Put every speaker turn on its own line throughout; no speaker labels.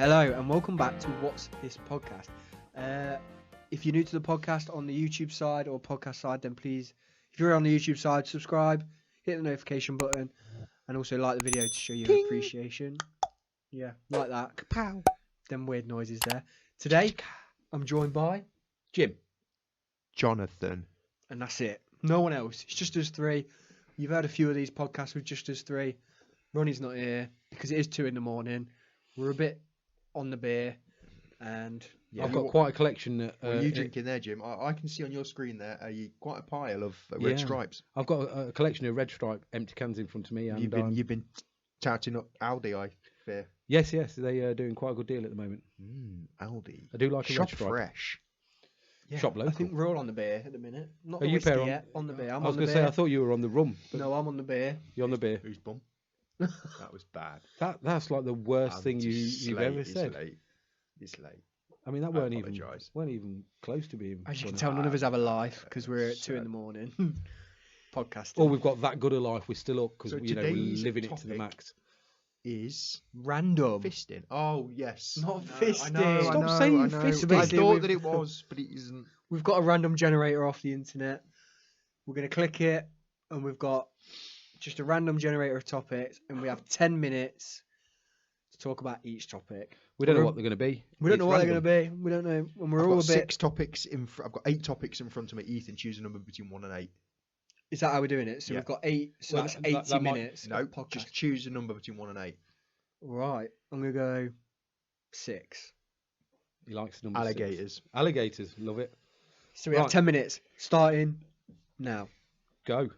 Hello and welcome back to What's This Podcast. If you're new to the podcast on the YouTube side or podcast side, then please, if you're on the YouTube side, subscribe, hit the notification button, and also like the video to show your appreciation. Yeah, like that. Kapow. Them weird noises there. Today, I'm joined by
Jim.
Jonathan.
And that's it. No one else. It's just us three. You've heard a few of these podcasts with just us three. Ronnie's not here because it is 2 a.m. We're a bit on the beer, and
yeah, I've got quite a collection.
What are you drinking there, Jim? I can see on your screen there quite a pile of red stripes.
I've got a collection of red stripe empty cans in front of me. And
you've been touting up Aldi, I fear.
Yes, they are doing quite a good deal at the moment.
Aldi.
I do like a
Shop
red stripe.
Fresh.
Yeah,
Shop local.
I think we're all on the beer at the minute. Not
are
the
you
whiskey
on?
Yet. On the beer.
I was going to say I thought you were on the rum.
No, I'm on the beer.
You're on the beer.
Who's bum? That was bad.
That's like the worst thing you've ever said.
It's late.
I mean, that weren't even close to being.
As you can tell, none of us have a life because we're at 2 a.m. podcasting.
Or we've got that good a life. We're still up because we're living it to the max.
Is
random
fisting? Oh yes,
not fisting.
Stop saying fisting.
I thought that it was, but it isn't.
We've got a random generator off the internet. We're going to click it, and we've got just a random generator of topics, and we have 10 minutes to talk about each topic.
We don't know what they're going to be.
We don't know what they're going to be. We don't know. And we're all a bit.
6 topics I've got 8 topics in front of me. Ethan, choose a number between 1 and 8.
Is that how we're doing it? So we've got 8. So that's 80 minutes.
No, just choose a number between 1 and 8.
Right. I'm going to go 6.
He likes the number
Alligators.
6. Alligators. Love it.
So we have 10 minutes. Starting now.
Go.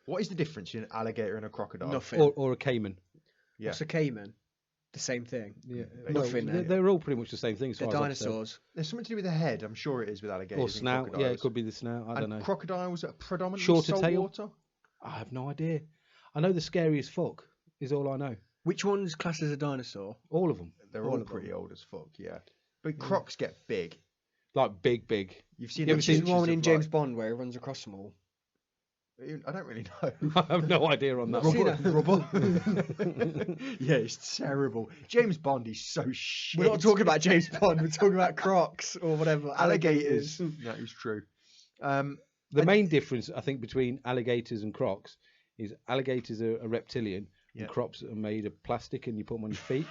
What is the difference between an alligator and a crocodile?
Nothing.
Or a caiman.
Yeah. What's a caiman? The same thing.
Yeah.
Nothing.
They're all pretty much the same thing.
They're dinosaurs.
There's something to do with the head. I'm sure it is with alligators.
Or snout. Yeah, it could be the snout. I don't know.
Crocodiles are predominantly
shorter
salt
tail.
water?
I have no idea. I know the scariest fuck is all I know.
Which one's classed as a dinosaur?
All of them.
They're all pretty old as fuck, yeah. But crocs get big.
Like big.
You've seen
the one in James Bond where he runs across them all.
I don't really know.
I have no idea on that.
Rubber. Yeah, it's terrible. James Bond is so shit.
We're not talking about James Bond. We're talking about crocs or whatever. Alligators.
That is true.
The main difference, I think, between alligators and crocs is alligators are reptilian. And crocs are made of plastic, and you put them on your feet.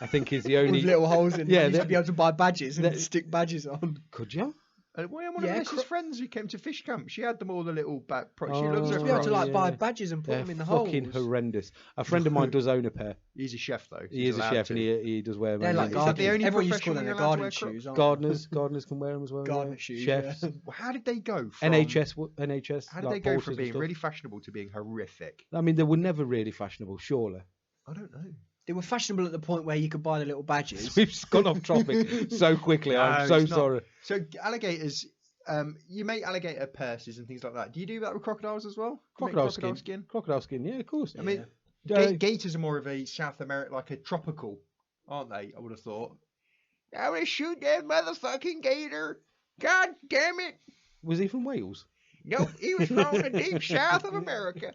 I think is the only
with little holes in.
Yeah,
you used to be able to buy badges and stick badges on.
Could you?
One of Mrs. friends who came to fish camp, she had them all the little back. She loves her.
You'd be able to buy badges and put them in the holes.
Fucking horrendous. A friend of mine does own a pair.
He's a chef though.
He is a chef, and he does wear them.
They're like garden. Everyone used to call them their garden shoes.
Gardeners can wear them as well.
Gardener shoes.
Chefs.
How did they go from
NHS?
How did they go from being really fashionable to being horrific?
I mean, they were never really fashionable, surely.
I don't know.
They were fashionable at the point where you could buy the little badges.
We've gone off topic so quickly. I'm so sorry.
So alligators, you make alligator purses and things like that. Do you do that with crocodiles as well?
Crocodile skin. Crocodile skin, yeah, of course.
I mean, gators are more of a South American, like a tropical, aren't they? I would have thought. I want to shoot that motherfucking gator. God damn it.
Was he from Wales?
No, he was from the deep south of America.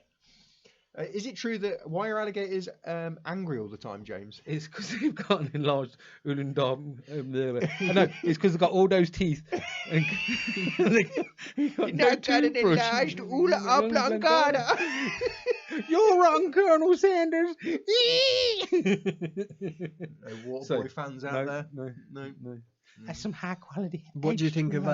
Is it true that why are alligators angry all the time, James?
It's because they've got an enlarged ulundum. No, it's because they've got all those teeth.
You've not got an enlarged ula oblongata.
You're wrong, Colonel Sanders.
No Waterboy fans out there? No.
That's some high quality.
What do you think of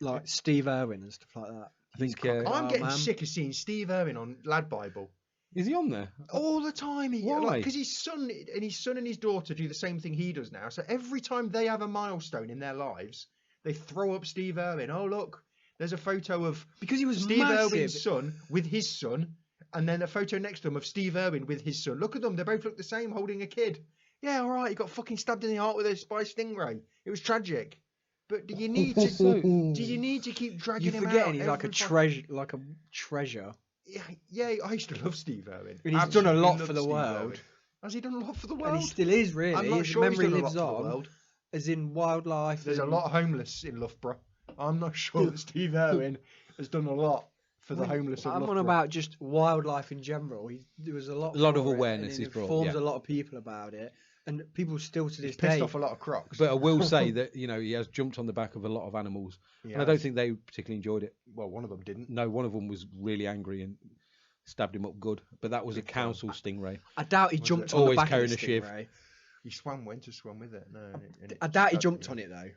like Steve Irwin and stuff like that?
I think
I'm getting sick of seeing Steve Irwin on Lad Bible.
Is he on there?
All the time.
Why?
Because his son and his daughter do the same thing he does now. So every time they have a milestone in their lives, they throw up Steve Irwin. Oh, look, there's a photo of
because he was
Steve
massive.
Irwin's son with his son, and then a photo next to him of Steve Irwin with his son. Look at them. They both look the same, holding a kid. Yeah, all right. He got fucking stabbed in the heart with a spy stingray. It was tragic. But do you need to keep dragging him out?
You're forgetting he's like a treasure.
Yeah, I used to love Steve Irwin.
And he's done a lot for the world.
Has he done a lot for the world?
And he still is, really.
I'm not
His
sure
memory
he's done
lives
a lot for the
on.
world.
As in wildlife.
There's a lot of homeless in Loughborough. I'm not sure that Steve Irwin has done a lot for the homeless of Loughborough.
I'm on about just wildlife in general. There was a lot
of awareness.
He informs a lot of people about it. And people still to this
It's pissed
day.
off a lot of crocs.
But I will say that he has jumped on the back of a lot of animals, and I don't think they particularly enjoyed it.
Well, one of them didn't.
No, one of them was really angry and stabbed him up good. But that was a council stingray.
I doubt he
Was
jumped
it?
on the
Always
back of
carrying
the
a shiv.
stingray.
He went to swim with it. No, and it
I doubt he
stabbed
jumped
him.
on it though.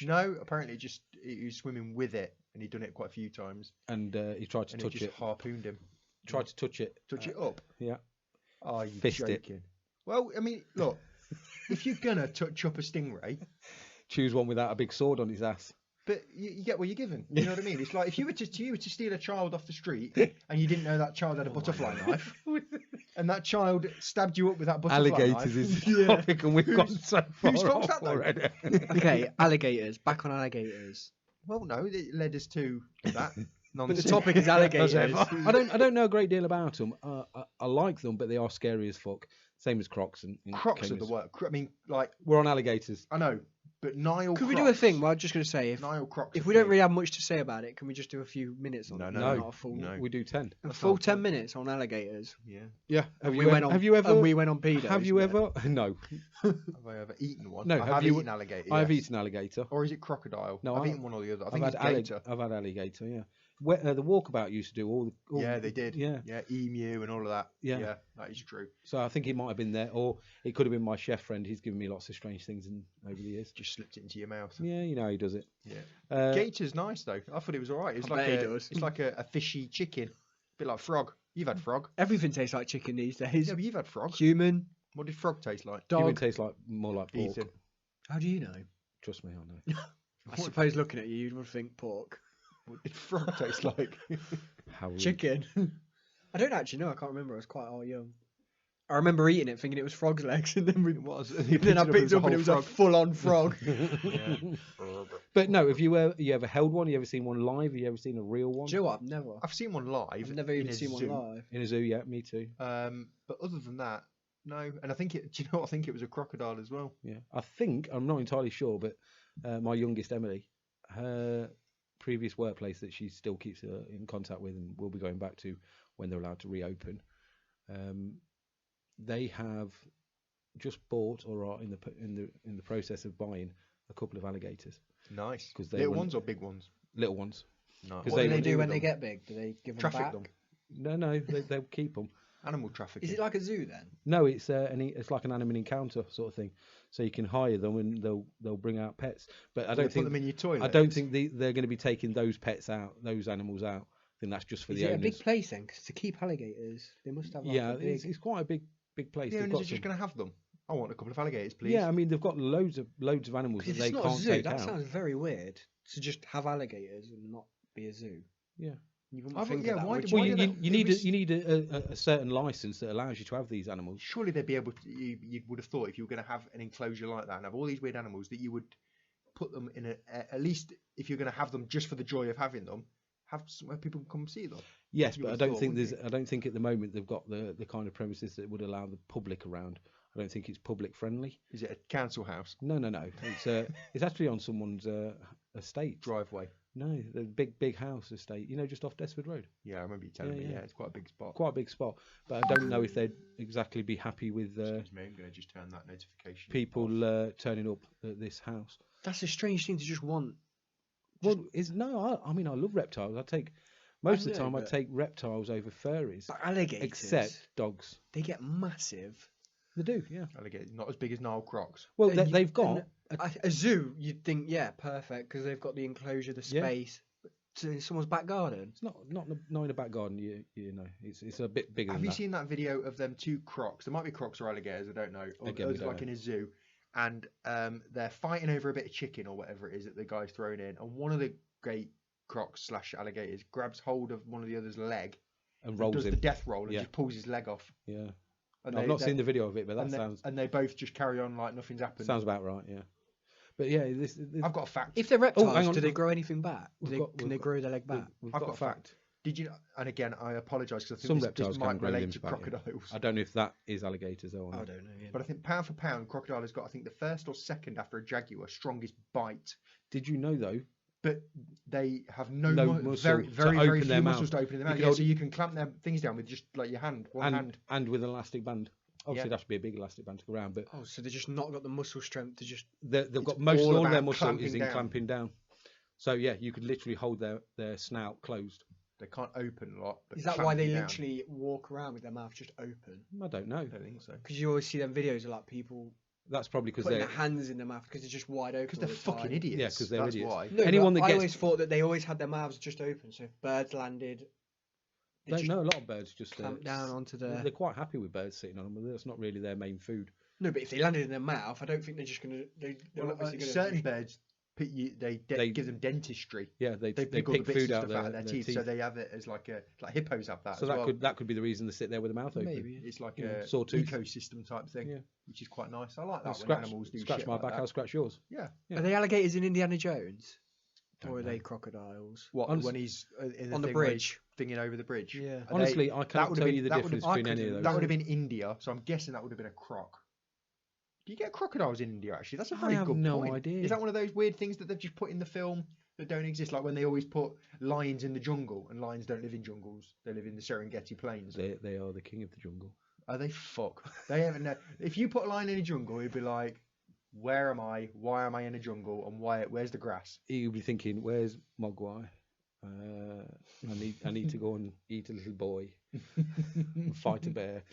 No, apparently he was swimming with it, and he'd done it quite a few times,
And he tried to
and
touch
it just
it.
harpooned him.
Tried to touch it.
Touch it up.
Yeah.
Oh, you
Fist it.
joking? Well, I mean, look, if you're gonna touch up a stingray,
Choose one without a big sword on his ass.
but you get what you're given. You know what I mean? It's like if you were to steal a child off the street and you didn't know that child had a butterfly knife, and that child stabbed you up with that butterfly
Alligators
knife.
is the topic, and we've gone so far
Whose fault's
off
that, though?
already.
Okay, alligators. Back on alligators.
Well, no, it led us to that.
But the
nonsense.
topic is alligators.
I don't know a great deal about them. I like them, but they are scary as fuck. Same as crocs and
Crocs are
caimans.
the worst. I mean, like,
We're on alligators.
I know, but Nile.
Could we
Crocs,
do a thing? Well, I'm just going to say,
Nile Crocs.
if
are
we don't
big.
really have much to say about it, can we just do a few minutes on
No,
it?
no,
No.
Not a full,
No.
We do 10.
a
That's
full
not
10
fun.
minutes on alligators.
Yeah.
Yeah.
And we went on,
have you ever?
And we went on pedos.
have you
yeah.
ever? No.
Have I ever eaten one?
No,
I
have
have
you-
eaten alligator.
I've
yes.
eaten alligator.
Or is it crocodile?
No,
I've eaten one or the other. I think
I've
it's
had
gator.
I've had alligator. Yeah. The walkabout used to do all the.
Yeah, they did.
Yeah.
Yeah, emu and all of that.
Yeah.
Yeah, that is true.
So I think it might have been there, or it could have been my chef friend. He's given me lots of strange things over the years.
Just slipped it into your mouth.
Yeah, you know how he does it.
Yeah. Gator's nice though. I thought it was alright. It's
I
like
bet he
a,
does.
it's like a fishy chicken, a bit like frog. You've had frog.
Everything tastes like chicken these days.
Yeah, but you've had frog.
Human,
What did frog taste like?
Human
dog.
tastes like more like pork.
Ethan.
How do you know?
Trust me, I know.
I suppose looking at you, you would think pork.
What did frog taste like?
How rude.
Chicken. I don't actually know. I can't remember. I was quite young. I remember eating it, thinking it was frog's legs, and then
It was.
and then I picked it up and it was a full-on frog.
Yeah.
But no, have you ever held one? You ever seen one live? Have you ever seen a real one?
Do you know what? I've never.
I've seen one live.
I've never
in
even
a
seen one
zoo.
live.
In a zoo, yeah, me too.
But other than that, no. And I think it. Do you know what? I think it was a crocodile as well.
Yeah, I think I'm not entirely sure, but my youngest Emily, her previous workplace that she still keeps in contact with, and will be going back to when they're allowed to reopen. They have just bought or are in the process of buying a couple of alligators.
Nice.
'Cause they
Little
were-
ones or big ones?
Little ones.
No.
Because
What do
they
they
would
do
with
when they
them?
get big? Do they give them
Traffic
back?
them.
No, they'll keep them.
Animal trafficking.
Is it like a zoo then?
No, it's it's like an animal encounter sort of thing. So you can hire them and they'll bring out pets. But I
Do
don't
they
think
put them in your toilet.
I don't think they're going to be taking those pets out, those animals out. I think that's just for
Is
the
it a
owners.
big place then? Because to keep alligators, they must have like
Yeah,
a big...
it's quite a big place.
The
They've
owners
got
are just
some-
going to have them. I want a couple of alligators, please.
Yeah, I mean they've got loads of animals
'Cause
that
if
they
it's not a
can't
zoo,
take
that
out.
sounds very weird. To just have alligators and not be a zoo.
Yeah.
You wouldn't
I
think
thought- yeah,
of that,
why
would
do-
you?
Well,
why
you,
do they-
you need
it was-
you need a certain license that allows you to have these animals.
Surely they'd be able to. You would have thought if you were going to have an enclosure like that and have all these weird animals that you would put them in at least if you're going to have them just for the joy of having them, have somewhere people can come see them.
Yes,
You
but I
would've
don't
thought,
think
wouldn't
I don't think at the moment they've got the kind of premises that would allow the public around. I don't think it's public friendly.
Is it a council house
No. It's actually on someone's estate.
driveway?
No, the big house estate. Just off Desford Road.
Yeah, I remember you telling
Yeah,
me.
yeah.
Yeah, it's quite a big spot.
Quite a big spot, but I don't know if they'd exactly be happy with
Excuse me, I'm going to just turn that notification.
people
off.
turning up at this house.
That's a strange thing to just want.
Well, I mean, I love reptiles. Most of the
know,
time I
but-
take reptiles over furries,
But alligators,
except dogs.
they get massive.
They do, yeah.
Alligators, not as big as Nile Crocs.
Well,
And
they've got
a zoo. You'd think, yeah, perfect, because they've got the enclosure, the
Yeah.
space. But in someone's back garden.
it's not in a back garden. You know, it's a bit bigger.
Have
than
you
that.
seen that video of them two crocs? There might be crocs or alligators, I don't know. Or
Again, we
it's
don't
like
know.
in a zoo, and they're fighting over a bit of chicken or whatever it is that the guy's thrown in, and one of the great crocs / alligators grabs hold of one of the other's leg
And rolls
does
in?
the death roll and
Yeah.
just pulls his leg off.
Yeah,
And
I've not seen the video of it, but that
and they both just carry on like nothing's happened.
sounds about right. Yeah, but yeah, this
I've got a fact.
If they're reptiles,
hang on,
do they
we've-
grow anything back?
we've got-
Can they
we've
grow their leg back?
we've
I've
got a fact.
Did you? And again, I apologise because I think
Some
this
reptiles
might
can grow
relate
limbs
to
back, yeah.
crocodiles.
I don't know if that is alligators though. Or
I
not.
don't know. Yeah.
But I think pound for pound, crocodile has got I think the first or second after a jaguar strongest bite.
Did you know though?
But they have no,
No
very,
muscle
very,
to
very,
open
very
their
few muscles
mouth.
to open their
You
mouth.
can
Yeah,
hold-
so you can clamp their things down with just like your hand, one hand.
And with an elastic band. Obviously, it has to be a big elastic band to go around, but
Oh, so they've just not got the muscle strength to just.
they've got
It's
most
all
all their
about
muscle
clamping
is in
down.
clamping down. So yeah, you could literally hold their snout closed.
They can't open a lot. But
Is that why they
clamping down.
literally walk around with their mouth just open?
I don't know.
I don't think so.
Because you always see them videos of like people
That's probably because
putting
they're
their hands in their mouth because they're just wide open.
Because they're
all the
fucking
time.
idiots.
Yeah, 'cause they're
That's
idiots.
why.
No,
Anyone
but
that
I
gets-
always thought that they always had their mouths just open. So if birds landed, they
don't
just
know. A lot of birds just
clamp down onto
They're
their.
quite happy with birds sitting on them, but that's not really their main food.
No, but if they landed in their mouth, I don't think they're just gonna. They're
Well,
obviously gonna.
certain birds, they give them dentistry.
Yeah, they
Pick all the
pick
bits
food
and
out
stuff out of their teeth, so
teeth.
they have it as like hippos have that.
So
as
that
well.
could be the reason they sit there with their mouth open.
Maybe.
It's like
Yeah,
a
sawtooth.
ecosystem type thing,
Yeah.
which is quite nice. I like that
I'll
when animals do
scratch
shit
my
like
back,
that.
I'll scratch yours.
Yeah.
Yeah.
Are they alligators in Indiana Jones,
Don't
or are
know.
they crocodiles?
What
Honest-
when he's in
On the
thing where he's
bridge.
thinging over the bridge?
Yeah.
Are
Honestly,
they-
I
that
can't
would
tell
have
you
been-
the
that would
difference
have-
between any of those.
That would have been India, so I'm guessing that would have been a croc. Do you get crocodiles in India? Actually, that's a
I
very
have
good
no
point.
idea.
Is that one of those weird things that they've just put in the film that don't exist? Like when they always put lions in the jungle, and lions don't live in jungles; they live in the Serengeti plains.
They are the king of the jungle.
Are they fuck? They haven't. Know. If you put a lion in a jungle, it'd be like, where am I? Why am I in a jungle? And where's the grass?
You'll be thinking, "Where's Mogwai? I need to go and eat a little boy, and fight a bear."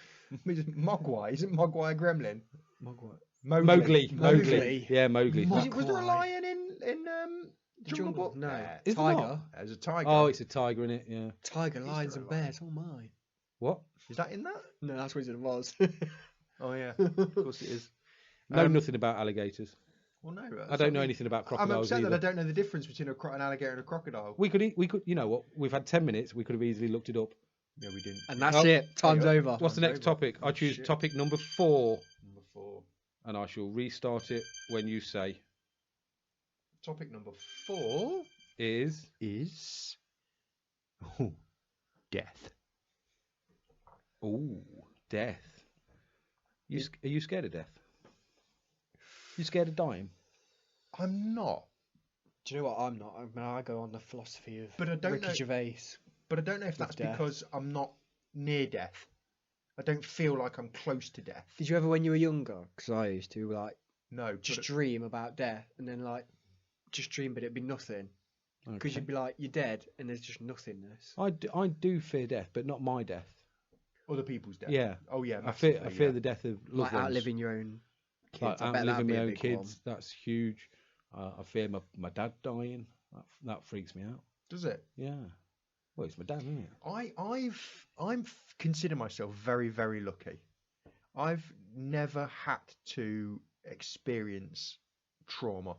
Mogwai isn't Mogwai a gremlin?
Mogwai.
Mowgli. Yeah, Mowgli.
Was there a
Mogwai.
lion in Jungle Book?
No.
Yeah.
Is there
Tiger.
not?
There's a tiger.
Oh, it's a tiger in it. Yeah.
Tiger,
Is
lions,
there
and
a lion?
bears. Oh my.
What?
Is that in that?
No, that's Wizard of Oz.
Oh yeah, of course it is.
Know nothing about alligators.
Well, no.
I don't know anything about
I'm
crocodiles
upset
either.
that I don't know the difference between an alligator and a crocodile.
We could. You know what? We've had 10 minutes. We could have easily looked it up.
Yeah, we didn't.
And that's
Oh,
it. Time's
there you
over.
What's the
Time's
next
over.
topic? I
Oh,
choose
shit.
topic number 4,
Number 4.
and I shall restart it when you say
Topic number 4
is.
is death.
Ooh, death. Are you scared of death? You scared of dying?
I'm not,
Do you know what? I'm not. I mean, I go on the philosophy of
but I don't
Ricky
know.
Gervais.
But I don't know if that's
death.
because I'm not near death. I don't feel like I'm close to death.
Did you ever, when you were younger, because I used to, like,
No,
just
but
dream about death and then, like, just dream, but it'd be nothing? Because
Okay.
you'd be like, you're dead and there's just nothingness.
I do fear death, but not my death.
other people's death.
Yeah.
Oh yeah.
I fear
massively, yeah.
the death of
Like
loved ones.
outliving your own kids.
Like
I bet that'd
outliving
be
my
a
own
big
kids. That's huge. I fear my dad dying. That freaks me out.
Does it?
Yeah. Well, it's my dad, isn't it?
I'm consider myself very, very lucky. I've never had to experience trauma,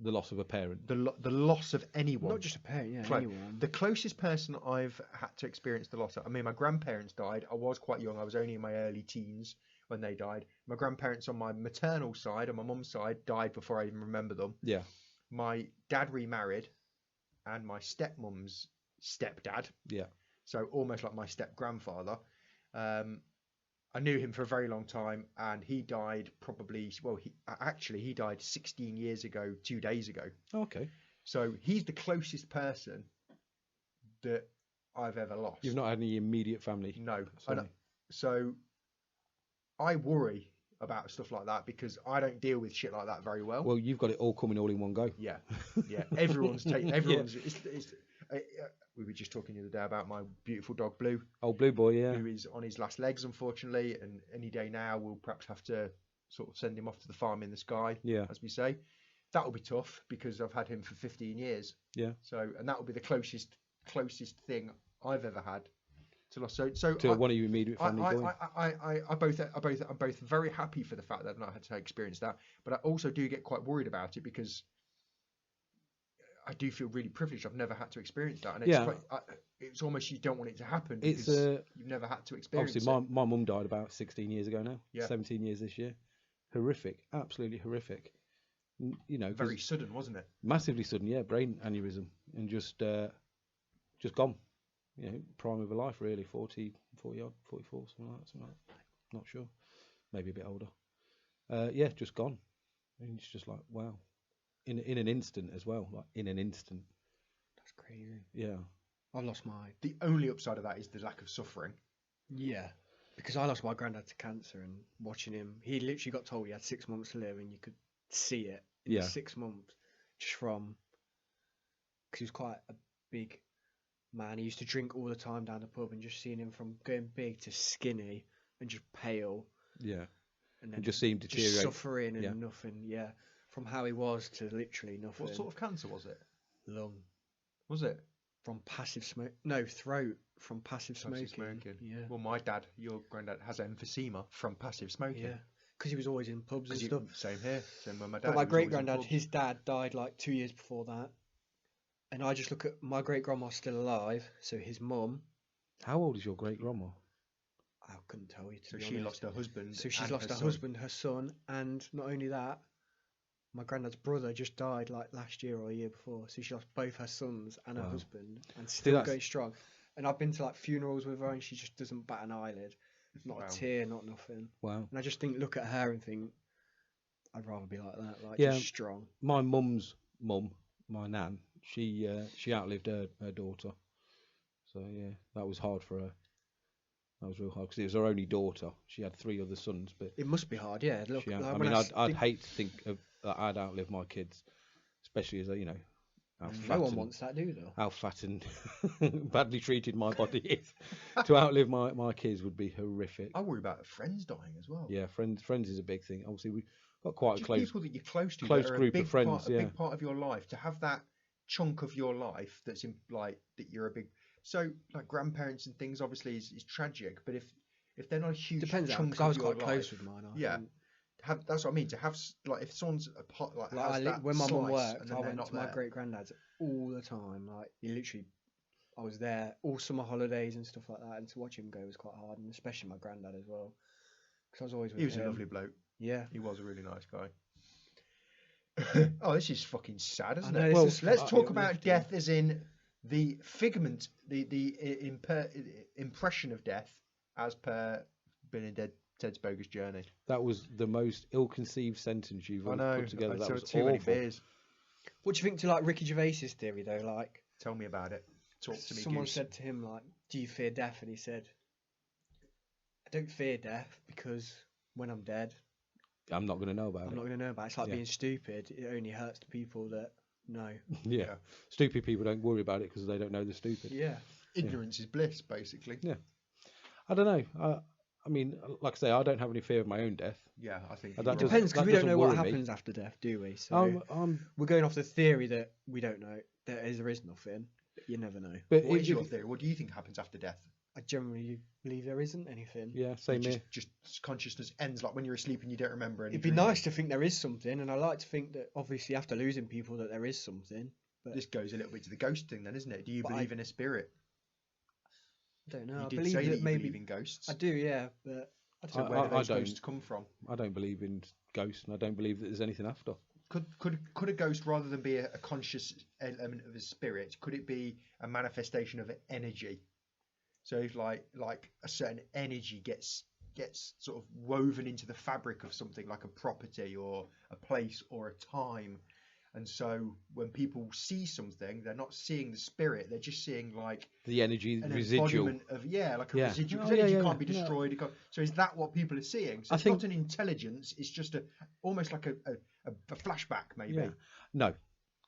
The loss of a parent.
the loss of anyone.
Not just a parent, yeah,
Clo-
anyone.
The closest person I've had to experience the loss of, I mean, my grandparents died. I was quite young. I was only in my early teens when they died. My grandparents on my maternal side, on my mum's side, died before I even remember them.
Yeah.
My dad remarried, and my stepmom's stepdad,
Yeah.
so almost like my step grandfather. I knew him for a very long time, and he died probably. Well, he died 16 years ago, 2 days ago.
Okay.
So he's the closest person that I've ever lost.
You've not had any immediate family.
No.
Sorry.
So I worry about stuff like that because I don't deal with shit like that very well.
Well, you've got it all coming all in one go.
Yeah, yeah. Everyone's we were just talking the other day about my beautiful dog Blue,
Old blue boy, yeah.
who is on his last legs, unfortunately, and any day now we'll perhaps have to sort of send him off to the farm in the sky,
Yeah.
as we say. That will be tough because I've had him for 15 years.
Yeah.
So, and that will be the closest thing I've ever had to loss. So
To one of your immediate family going.
I'm both very happy for the fact that I've not had to experience that, but I also do get quite worried about it because I do feel really privileged. I've never had to experience that, and it's
Yeah.
it's almost you don't want it to happen
It's,
because you've never had to experience
Obviously,
it.
my mum died about 16 years ago now.
Yeah.
17 years this year. Horrific. Absolutely horrific. You know, 'cause
Very sudden, wasn't it?
massively sudden, yeah, brain aneurysm, and just gone. You know, prime of her life, really, 40 odd, 44, something like that. Not sure, maybe a bit older. Yeah, just gone, and it's just like wow, in an instant as well, like in an instant.
That's crazy.
Yeah,
I've lost mine.
The only upside of that is the lack of suffering.
Yeah. Because I lost my granddad to cancer, and watching him, he literally got told he had 6 months to live, and you could see it in
Yeah.
the 6 months just from, because he was quite a big man. He used to drink all the time down the pub, and just seeing him from going big to skinny and just pale,
Yeah.
and then
And just see him
just
deteriorate.
suffering and
Yeah.
nothing. Yeah, from how he was to literally nothing.
What sort of cancer was it?
Lung.
Was it?
From passive smoke. No, throat from passive smoking. Yeah.
Well, my dad, your granddad, has emphysema from passive smoking.
Yeah. Because he was always in pubs and
'Cause
stuff.
Same here. Same with my dad.
But my
he was
great
always in
granddad,
pubs.
his dad died like 2 years before that. And I just look at my great grandma still alive. So his mum,
How old is your great grandma?
I couldn't tell you. To
So
be
she
honest.
lost her husband.
So she's
and
lost her
son.
husband, her son, and not only that, my granddad's brother just died like last year or a year before. So she lost both her sons and her
Wow.
husband, and still
that's-
going strong. And I've been to like funerals with her, and she just doesn't bat an eyelid, not
Wow.
a tear, not nothing.
Wow.
And I just look at her and think, I'd rather be like that, like
Yeah.
just strong.
My mum's mum, my nan, she outlived her daughter. So yeah, that was hard for her. That was real hard because it was her only daughter. She had 3 other sons, but
It must be hard, yeah. Look,
I
like
mean,
when
I'd
think-
hate to think of that I'd outlive my kids, especially as how
no
fat
one
and,
wants that, do they?
how fat and badly treated my body is. To outlive my kids would be horrific.
I worry about friends dying as well.
Yeah, friends is a big thing. Obviously, we've got quite a
Just
close.
people that you're close to,
close
that are
group
a
of
big
friends,
part,
yeah.
a big part of your life. To have that chunk of your life that's in like that you're a big. So like grandparents and things, obviously, is tragic. But if they're not a huge
Depends how,
chunk
because I was
of your
quite close
life,
with mine.
yeah.
think.
That's what I mean. To have like if someone's a part like
Like
has that
when my mum
slice
worked,
and then
I
they're
went
not
to my
there.
great granddad's all the time. Like I was there all summer holidays and stuff like that, and to watch him go was quite hard, and especially my granddad as well, because I was always with
He was
him.
a lovely bloke.
Yeah.
He was a really nice guy. Oh, this is fucking sad, isn't
I know,
it?
this
Well,
is
let's
fucking
talk about
uplifting.
death as in the figment, the impression of death as per Bill and Ted's Bogus Journey.
That was the most ill-conceived sentence you've
I
ever
know.
put together.
I
That
saw
was
too many
awful.
beers.
What do you think to like Ricky Gervais's theory though? Like
Tell me about it. Talk to me.
someone
Goose.
said to him like, "Do you fear death?" And he said, "I don't fear death because when I'm dead,
I'm not going to know about
I'm
it.
not going to know about it. It's like
Yeah.
being stupid. It only hurts the people that know."
Yeah.
Yeah.
Stupid people don't worry about it because they don't know they're stupid.
Yeah.
Ignorance is bliss, basically.
Yeah. I don't know. I mean, like I say, I don't have any fear of my own death.
Yeah, I think.
That
you're
doesn't-
right.
Depends, because
that
we don't
doesn't
know what
worry me.
happens after death, do we? So
I'm
we're going off the theory that we don't know. There is nothing, but you never know.
but
What
if
is your
you-
theory? What do you think happens after death?
I generally believe there isn't anything.
yeah, same here.
Just consciousness ends like when you're asleep and you don't remember anything.
It'd be nice to think there is something, and I like to think that obviously after losing people that there is something. But
This goes a little bit to the ghost thing, then, isn't it? Do you
But
believe in a spirit?
I don't know.
You
I
did
believe
say
that
that you
maybe
believe in ghosts.
I do, yeah. But I
So
don't
where
know.
do those
I don't.
ghosts come from?
I don't believe in ghosts, and I don't believe that there's anything after.
Could a ghost, rather than be a conscious element of a spirit, could it be a manifestation of energy? So if like a certain energy gets sort of woven into the fabric of something like a property or a place or a time, and so when people see something, they're not seeing the spirit; they're just seeing like
The energy
an
residual.
embodiment of like a
Yeah.
residual.
Oh,
Because energy
yeah,
can't be
yeah.
destroyed. It can't, so is that what people are seeing? So
I
it's
think-
not an intelligence. It's just almost like a flashback, maybe.
Yeah. No,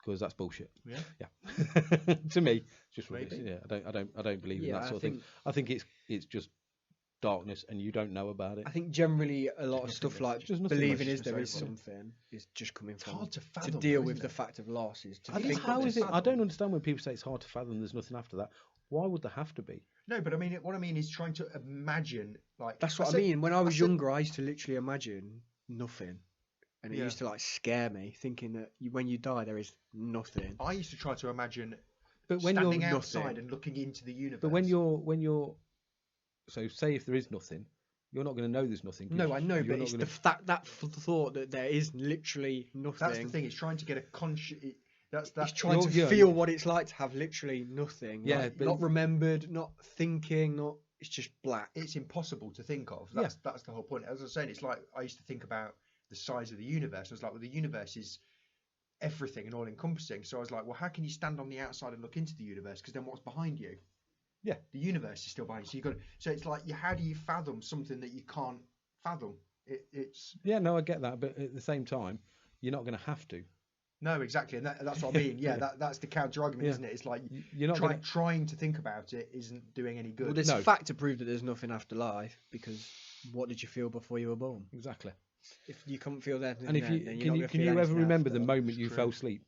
because that's bullshit.
Yeah.
Yeah. To me, it's just rubbish.
Maybe.
Yeah, I don't believe in
Yeah,
that
I
sort of thing. I think it's just darkness, and you don't know about it.
I think generally a lot of
Just
stuff
nothing-
like
just nothing
believing
much
is there is
just over it.
something is just coming
It's
from
hard to
to
fathom.
deal
though,
with
isn't
the
it?
fact of loss. Is to
I
think
think
what
how
they
is it? I
fathom.
don't understand when people say it's hard to fathom. There's nothing after that. Why would there have to be?
No, but I mean, what I mean is trying to imagine, like
That's what I
said-
mean. When I was
said-
younger, I used to literally imagine nothing, and it
Yeah.
used to like scare me, thinking that when you die there is nothing.
I used to try to imagine
But when
standing
you're
outside
nothing.
and looking into the universe.
but when you're so say if there is nothing, you're not going to know there's nothing. 'cause
No, I know,
you're
but
not
it's
gonna-
that thought that there is literally nothing.
that's the thing. It's trying to get a conscious. That's
It's trying to
you're-
feel what it's like to have literally nothing.
Yeah,
like,
but
not
if-
remembered, not thinking, not. It's just black.
It's impossible to think of.
Yeah.
That's the whole point. As I was saying, it's like I used to think about the size of the universe. I was like, well, the universe is everything and all encompassing. So I was like, well, how can you stand on the outside and look into the universe? Because then what's behind you?
Yeah.
The universe is still behind you. So you got. So it's like, how do you fathom something that you can't fathom? It's
Yeah, no, I get that, but at the same time, you're not going to have to.
no, exactly, and that's what I mean. Yeah, that's the counter argument,
Yeah.
isn't it? It's like
You're not gonna...
trying to think about it isn't doing any good.
Well, there's
No.
fact to prove that there's nothing after life, because what did you feel before you were born?
Exactly.
If you couldn't feel anything,
And if you
then you're
can,
not
you,
gonna
can
feel
you ever
anything
remember
after.
the moment
It's
you
true.
fell asleep?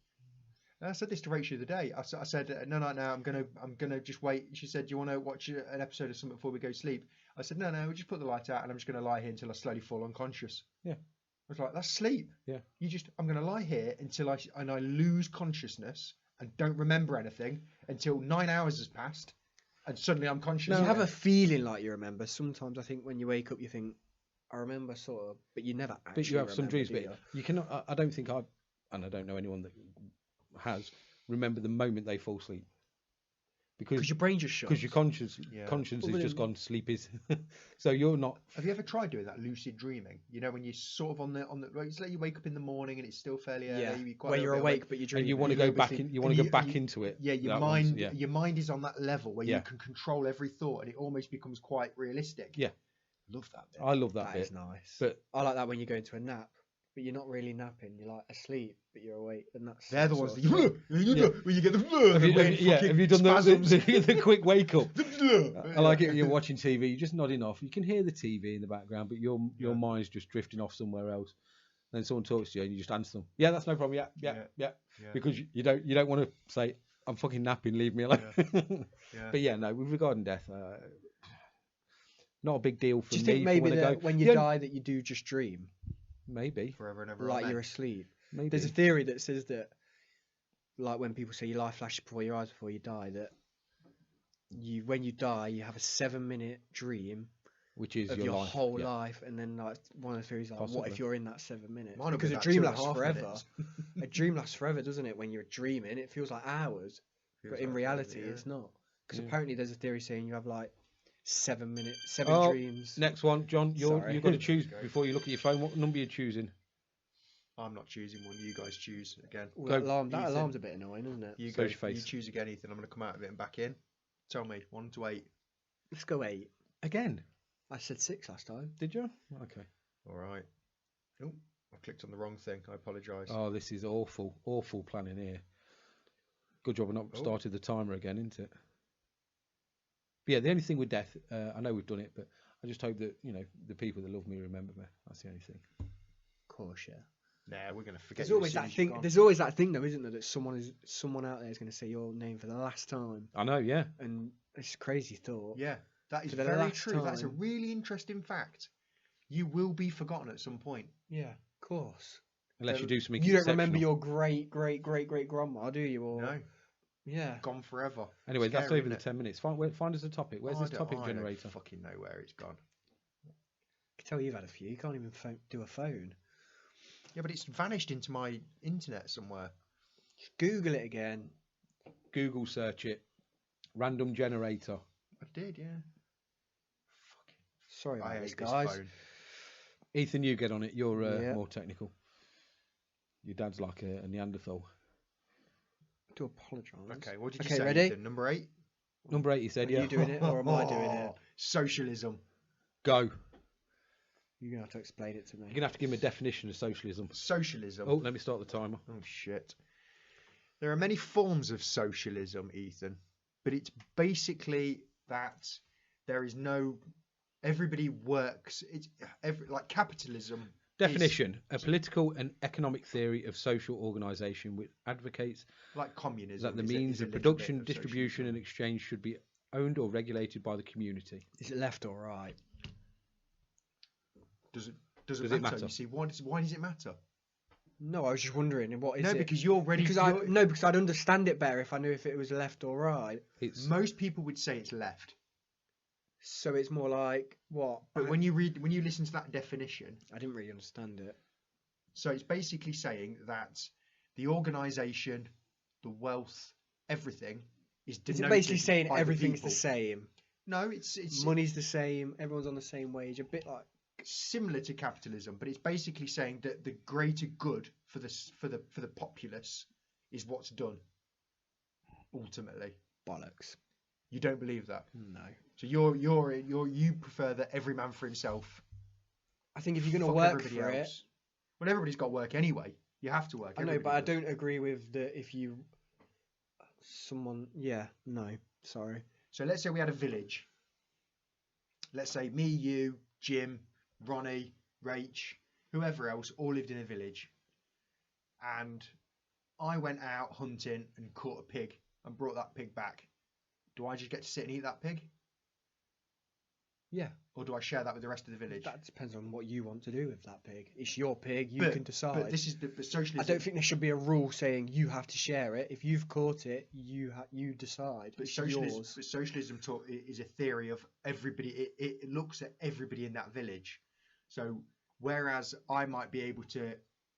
I said this to Rachel the other day. I said, no, I'm gonna just wait. She said, do you want to watch an episode of something before we go to sleep? I said, no, we'll just put the light out and I'm just gonna lie here until I slowly fall unconscious.
Yeah.
I was like, that's sleep.
Yeah.
I'm gonna lie here until I lose consciousness and don't remember anything until 9 hours has passed, and suddenly I'm conscious.
You
again.
have a feeling like you remember. Sometimes I think when you wake up, you think, I remember sort of, but you never actually.
But you have some
remember,
dreams,
do
but
you?
you cannot. I don't think and I don't know anyone that has remember the moment they fall asleep,
Because your brain just shuts.
because your conscience
Yeah.
conscience
Well,
has just
then-
gone sleep is. So you're not.
Have you ever tried doing that lucid dreaming? You know, when you're sort of on the like, it's like you wake up in the morning and it's still fairly early.
Yeah,
You're quite
where
a
you're
little bit
awake, but you're dreaming.
And you want to
you're
go back
obviously-
in. You want
and
to go
you-
back into it.
Yeah, your
That
mind,
one's- yeah.
your mind is on that level where
Yeah.
you can control every thought, and it almost becomes quite realistic.
Yeah.
Love that bit.
I love that
That
bit.
is nice.
But
I like that when you go into a nap, but you're not really napping. You're like asleep, but you're awake, and that's.
They're the ones
sort
that
of-
when you get the
have you, have you done the quick wake up?
the
I like it when you're watching TV, you're just nodding off. You can hear the TV in the background, but your
Yeah.
mind's just drifting off somewhere else. Then someone talks to you and you just answer them. Yeah, that's no problem. Yeah.
Yeah.
Because you don't want to say I'm fucking napping. Leave me alone.
Yeah.
But yeah, no. With regarding death, not a big deal for
Do you
me.
think
for
maybe
when I
that
go.
when you
Yeah,
die that you do just dream,
maybe,
Forever and ever.
like
amen.
you're asleep?
maybe.
There's a theory that says that, like when people say your life flashes before your eyes before you die, that when you die you have a 7-minute dream
Which is
of
your
your
life.
whole
yeah.
life, and then like one of the theories like, what
Possibly.
if you're in that 7 minutes?
Mine will
Because
be
a
about
dream
2.5
lasts forever.
minutes.
A dream lasts forever, doesn't it? When you're dreaming, it feels like hours,
Feels
but in
like
reality,
forever,
it's not. Because
Yeah.
apparently there's a theory saying you have like 7 minutes,
Oh,
dreams.
Next one, John.
Sorry.
You've got to choose
Go.
before you look at your phone. What number you're choosing?
I'm not choosing one. You guys choose again.
Ooh,
Go,
that
Ethan.
alarm's a bit annoying, isn't it?
You
So
go.
is your
You
face.
choose again, Ethan. I'm going to come out of it and back in. Tell me 1 to 8.
Let's go 8.
Again?
I said 6 last time.
Did you? Okay.
All right. Oh, I clicked on the wrong thing. I apologise.
Oh, this is awful. Awful planning here. Good job I've not
Oh.
started the timer again, isn't it? But yeah, the only thing with death, I know we've done it, but I just hope that, the people that love me remember me. That's the only thing.
Of course, yeah.
Nah, we're going to forget.
There's
you as
always
soon
that
as you're
thing.
gone.
There's always that thing, though, isn't there? That someone out there is going to say your name for the last time,
I know, yeah.
and it's a crazy thought.
Yeah, that is
For the
very
last
true. That's a
time.
really interesting fact. You will be forgotten at some point.
Yeah, of course.
Unless you do something
You don't remember
exceptional.
your great grandma, do you? Or
No,
yeah.
gone forever.
Anyway, that's
Scary,
over the
isn't it?
10 minutes. Find us a topic. Where's
I
this
don't-
topic
I don't
generator?
fucking know where it's gone.
I can tell you've had a few. You can't even do a phone.
Yeah, but it's vanished into my internet somewhere.
Just Google it again.
Google search it. Random generator.
I did, yeah.
Sorry
I
about this,
hate this
guys.
phone.
Ethan, you get on it. You're
Yeah.
more technical. Your dad's like a Neanderthal.
I do apologise.
Okay, what did you
Okay,
say?
ready?
Ethan? Number 8?
Number 8, you said,
Are
yeah.
you doing it or am I doing it?
Socialism.
Go.
You're going to have to explain it to me.
You're going to have to give me a definition of socialism.
Socialism.
Oh, let me start the timer.
Oh, shit. There are many forms of socialism, Ethan, but it's basically that there is no. Everybody works. It's like capitalism.
Definition: a political and economic theory of social organisation which advocates
Like communism.
that the
is a-
means
is a
of
little
production,
bit of
distribution, and
socialism.
exchange should be owned or regulated by the community.
Is it left or right?
Does it
it
matter?
matter?
You see, why does it matter?
No, I was just wondering what is
No,
it?
because you're ready.
because I'd understand it better if I knew if it was left or right.
It's
Most people would say it's left,
So it's more like what?
but when you listen to that definition,
I didn't really understand it.
so it's basically saying that the organisation, the wealth, everything is
Is
denoted
it basically saying
by the
everything's
people.
the same?
No, it's
Money's the same. Everyone's on the same wage. A bit like
similar to capitalism, but it's basically saying that the greater good for the populace is what's done ultimately.
bollocks.
You don't believe that.
No.
So you prefer that every man for himself.
I think if you're going to
Fuck
work
everybody
for it,
else. Well, everybody's got work anyway. You have to work.
I know,
Everybody
but I
does.
don't agree with the if you someone. Yeah, no, sorry.
So let's say we had a village. Let's say me, you, Jim, Ronnie, Rach, whoever else, all lived in a village. And I went out hunting and caught a pig and brought that pig back. Do I just get to sit and eat that pig?
Yeah,
Or do I share that with the rest of the village?
that depends on what you want to do with that pig. It's your pig. You
But-
can decide.
But this is the socialism.
I don't think there should be a rule saying you have to share it. If you've caught it, you decide.
But
It's
socialism,
yours.
is a theory of everybody. It looks at everybody in that village. So whereas I might be able to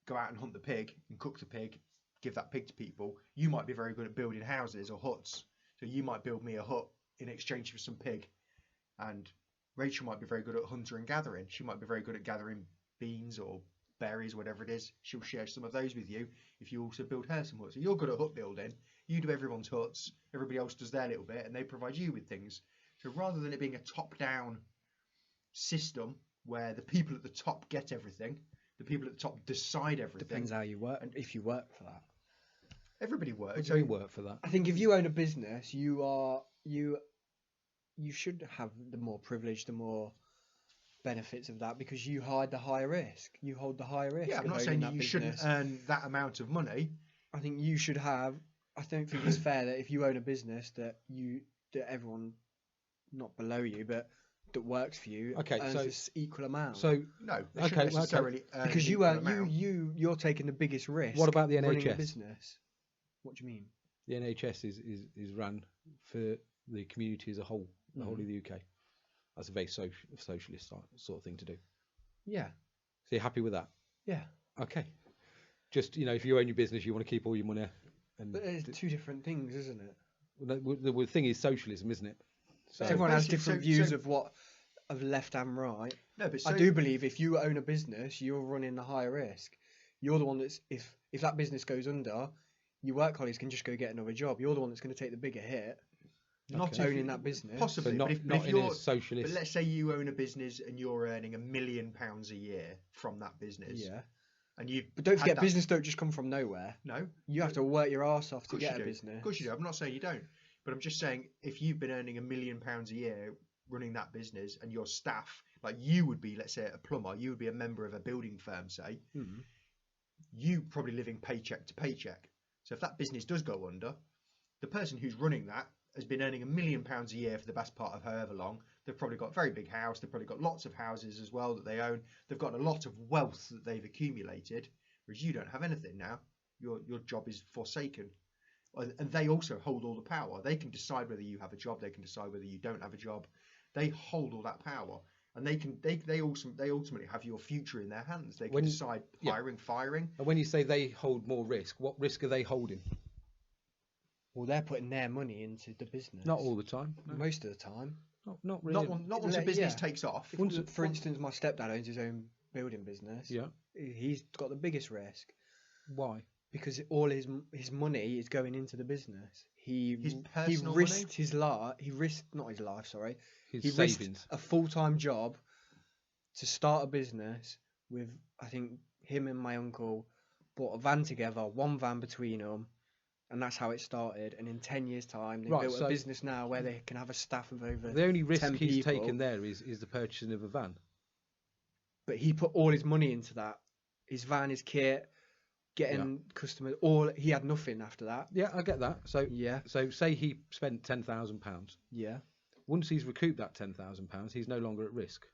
go out and hunt the pig and cook the pig, give that pig to people, you might be very good at building houses or huts. So you might build me a hut in exchange for some pig. And Rachel might be very good at hunter and gathering. She might be very good at gathering beans or berries, whatever it is. She'll share some of those with you if you also build her some huts. So you're good at hut building. You do everyone's huts. Everybody else does their little bit, and they provide you with things. So rather than it being a top-down system where the people at the top get everything, the people at the top decide everything.
Depends how you work. And if you work for that,
Everybody works.
Don't work for that.
I think if you own a business, you should have the more privilege, the more benefits of that because you hide the higher risk. You hold the higher risk.
Yeah, I'm
of
not
owning
saying
that
you shouldn't
business.
earn that amount of money.
I think you should have. I don't think it's fair that if you own a business that everyone, not below you, but that works for you, earns this equal amount.
So
No, they shouldn't necessarily earn
because
an
you
equal
are
amount.
you're taking the biggest risk.
What about the
running a
NHS?
business? What do you mean?
the NHS is run for the community as a whole, the whole of the UK. That's a very socialist sort of thing to do.
Yeah.
So you're happy with that?
Yeah.
Okay. Just, if you own your business, you want to keep all your money. And
But there's two different things, isn't it?
the thing is socialism, isn't it? So
Everyone has
basically-
different views of left and right.
No, but
I do believe if you own a business, you're running the higher risk. You're the one that's if that business goes under, your work colleagues can just go get another job. You're the one that's going to take the bigger hit.
not
Okay. Owning that business.
Possibly,
But
but
not
if
in
you're
a socialist.
But let's say you own a business and you're earning £1 million a year from that business.
Yeah.
And you
But don't forget, business don't just come from nowhere.
No.
You have to work your arse off
Of
to
course you
get a
do.
business.
Of course you do. I'm not saying you don't. But I'm just saying if you've been earning £1 million a year running that business and your staff, like you would be, let's say a plumber, you would be a member of a building firm, say, you probably living paycheck to paycheck. So if that business does go under, the person who's running that has been earning £1 million a year for the best part of however long. They've probably got a very big house. They've probably got lots of houses as well that they own. They've got a lot of wealth that they've accumulated, whereas you don't have anything now. Your job is forsaken. And they also hold all the power. They can decide whether you have a job. They can decide whether you don't have a job. They hold all that power, and they ultimately have your future in their hands. They can decide hiring, firing.
And when you say they hold more risk, what risk are they holding?
Well, they're putting their money into the business.
Not all the time. No.
Most of the time.
Not really.
Not once a business takes off.
For instance, my stepdad owns his own building business.
Yeah.
He's got the biggest risk
Why?
because all his money is going into the business.
His personal
risked his life. He risked not his life. Sorry.
His
He
savings.
risked a full-time job to start a business with. I think him and my uncle bought a van together, one van between them. And that's how it started. And in 10 years' time, they've built a business now where they can have a staff of over
The only risk
10
he's
people.
taken there is the purchasing of a van.
But he put all his money into that. His van, his kit, getting customers. He had nothing after that.
Yeah, I get that. So
Yeah.
So say he spent £10,000.
Yeah.
Once he's recouped that £10,000, he's no longer at risk.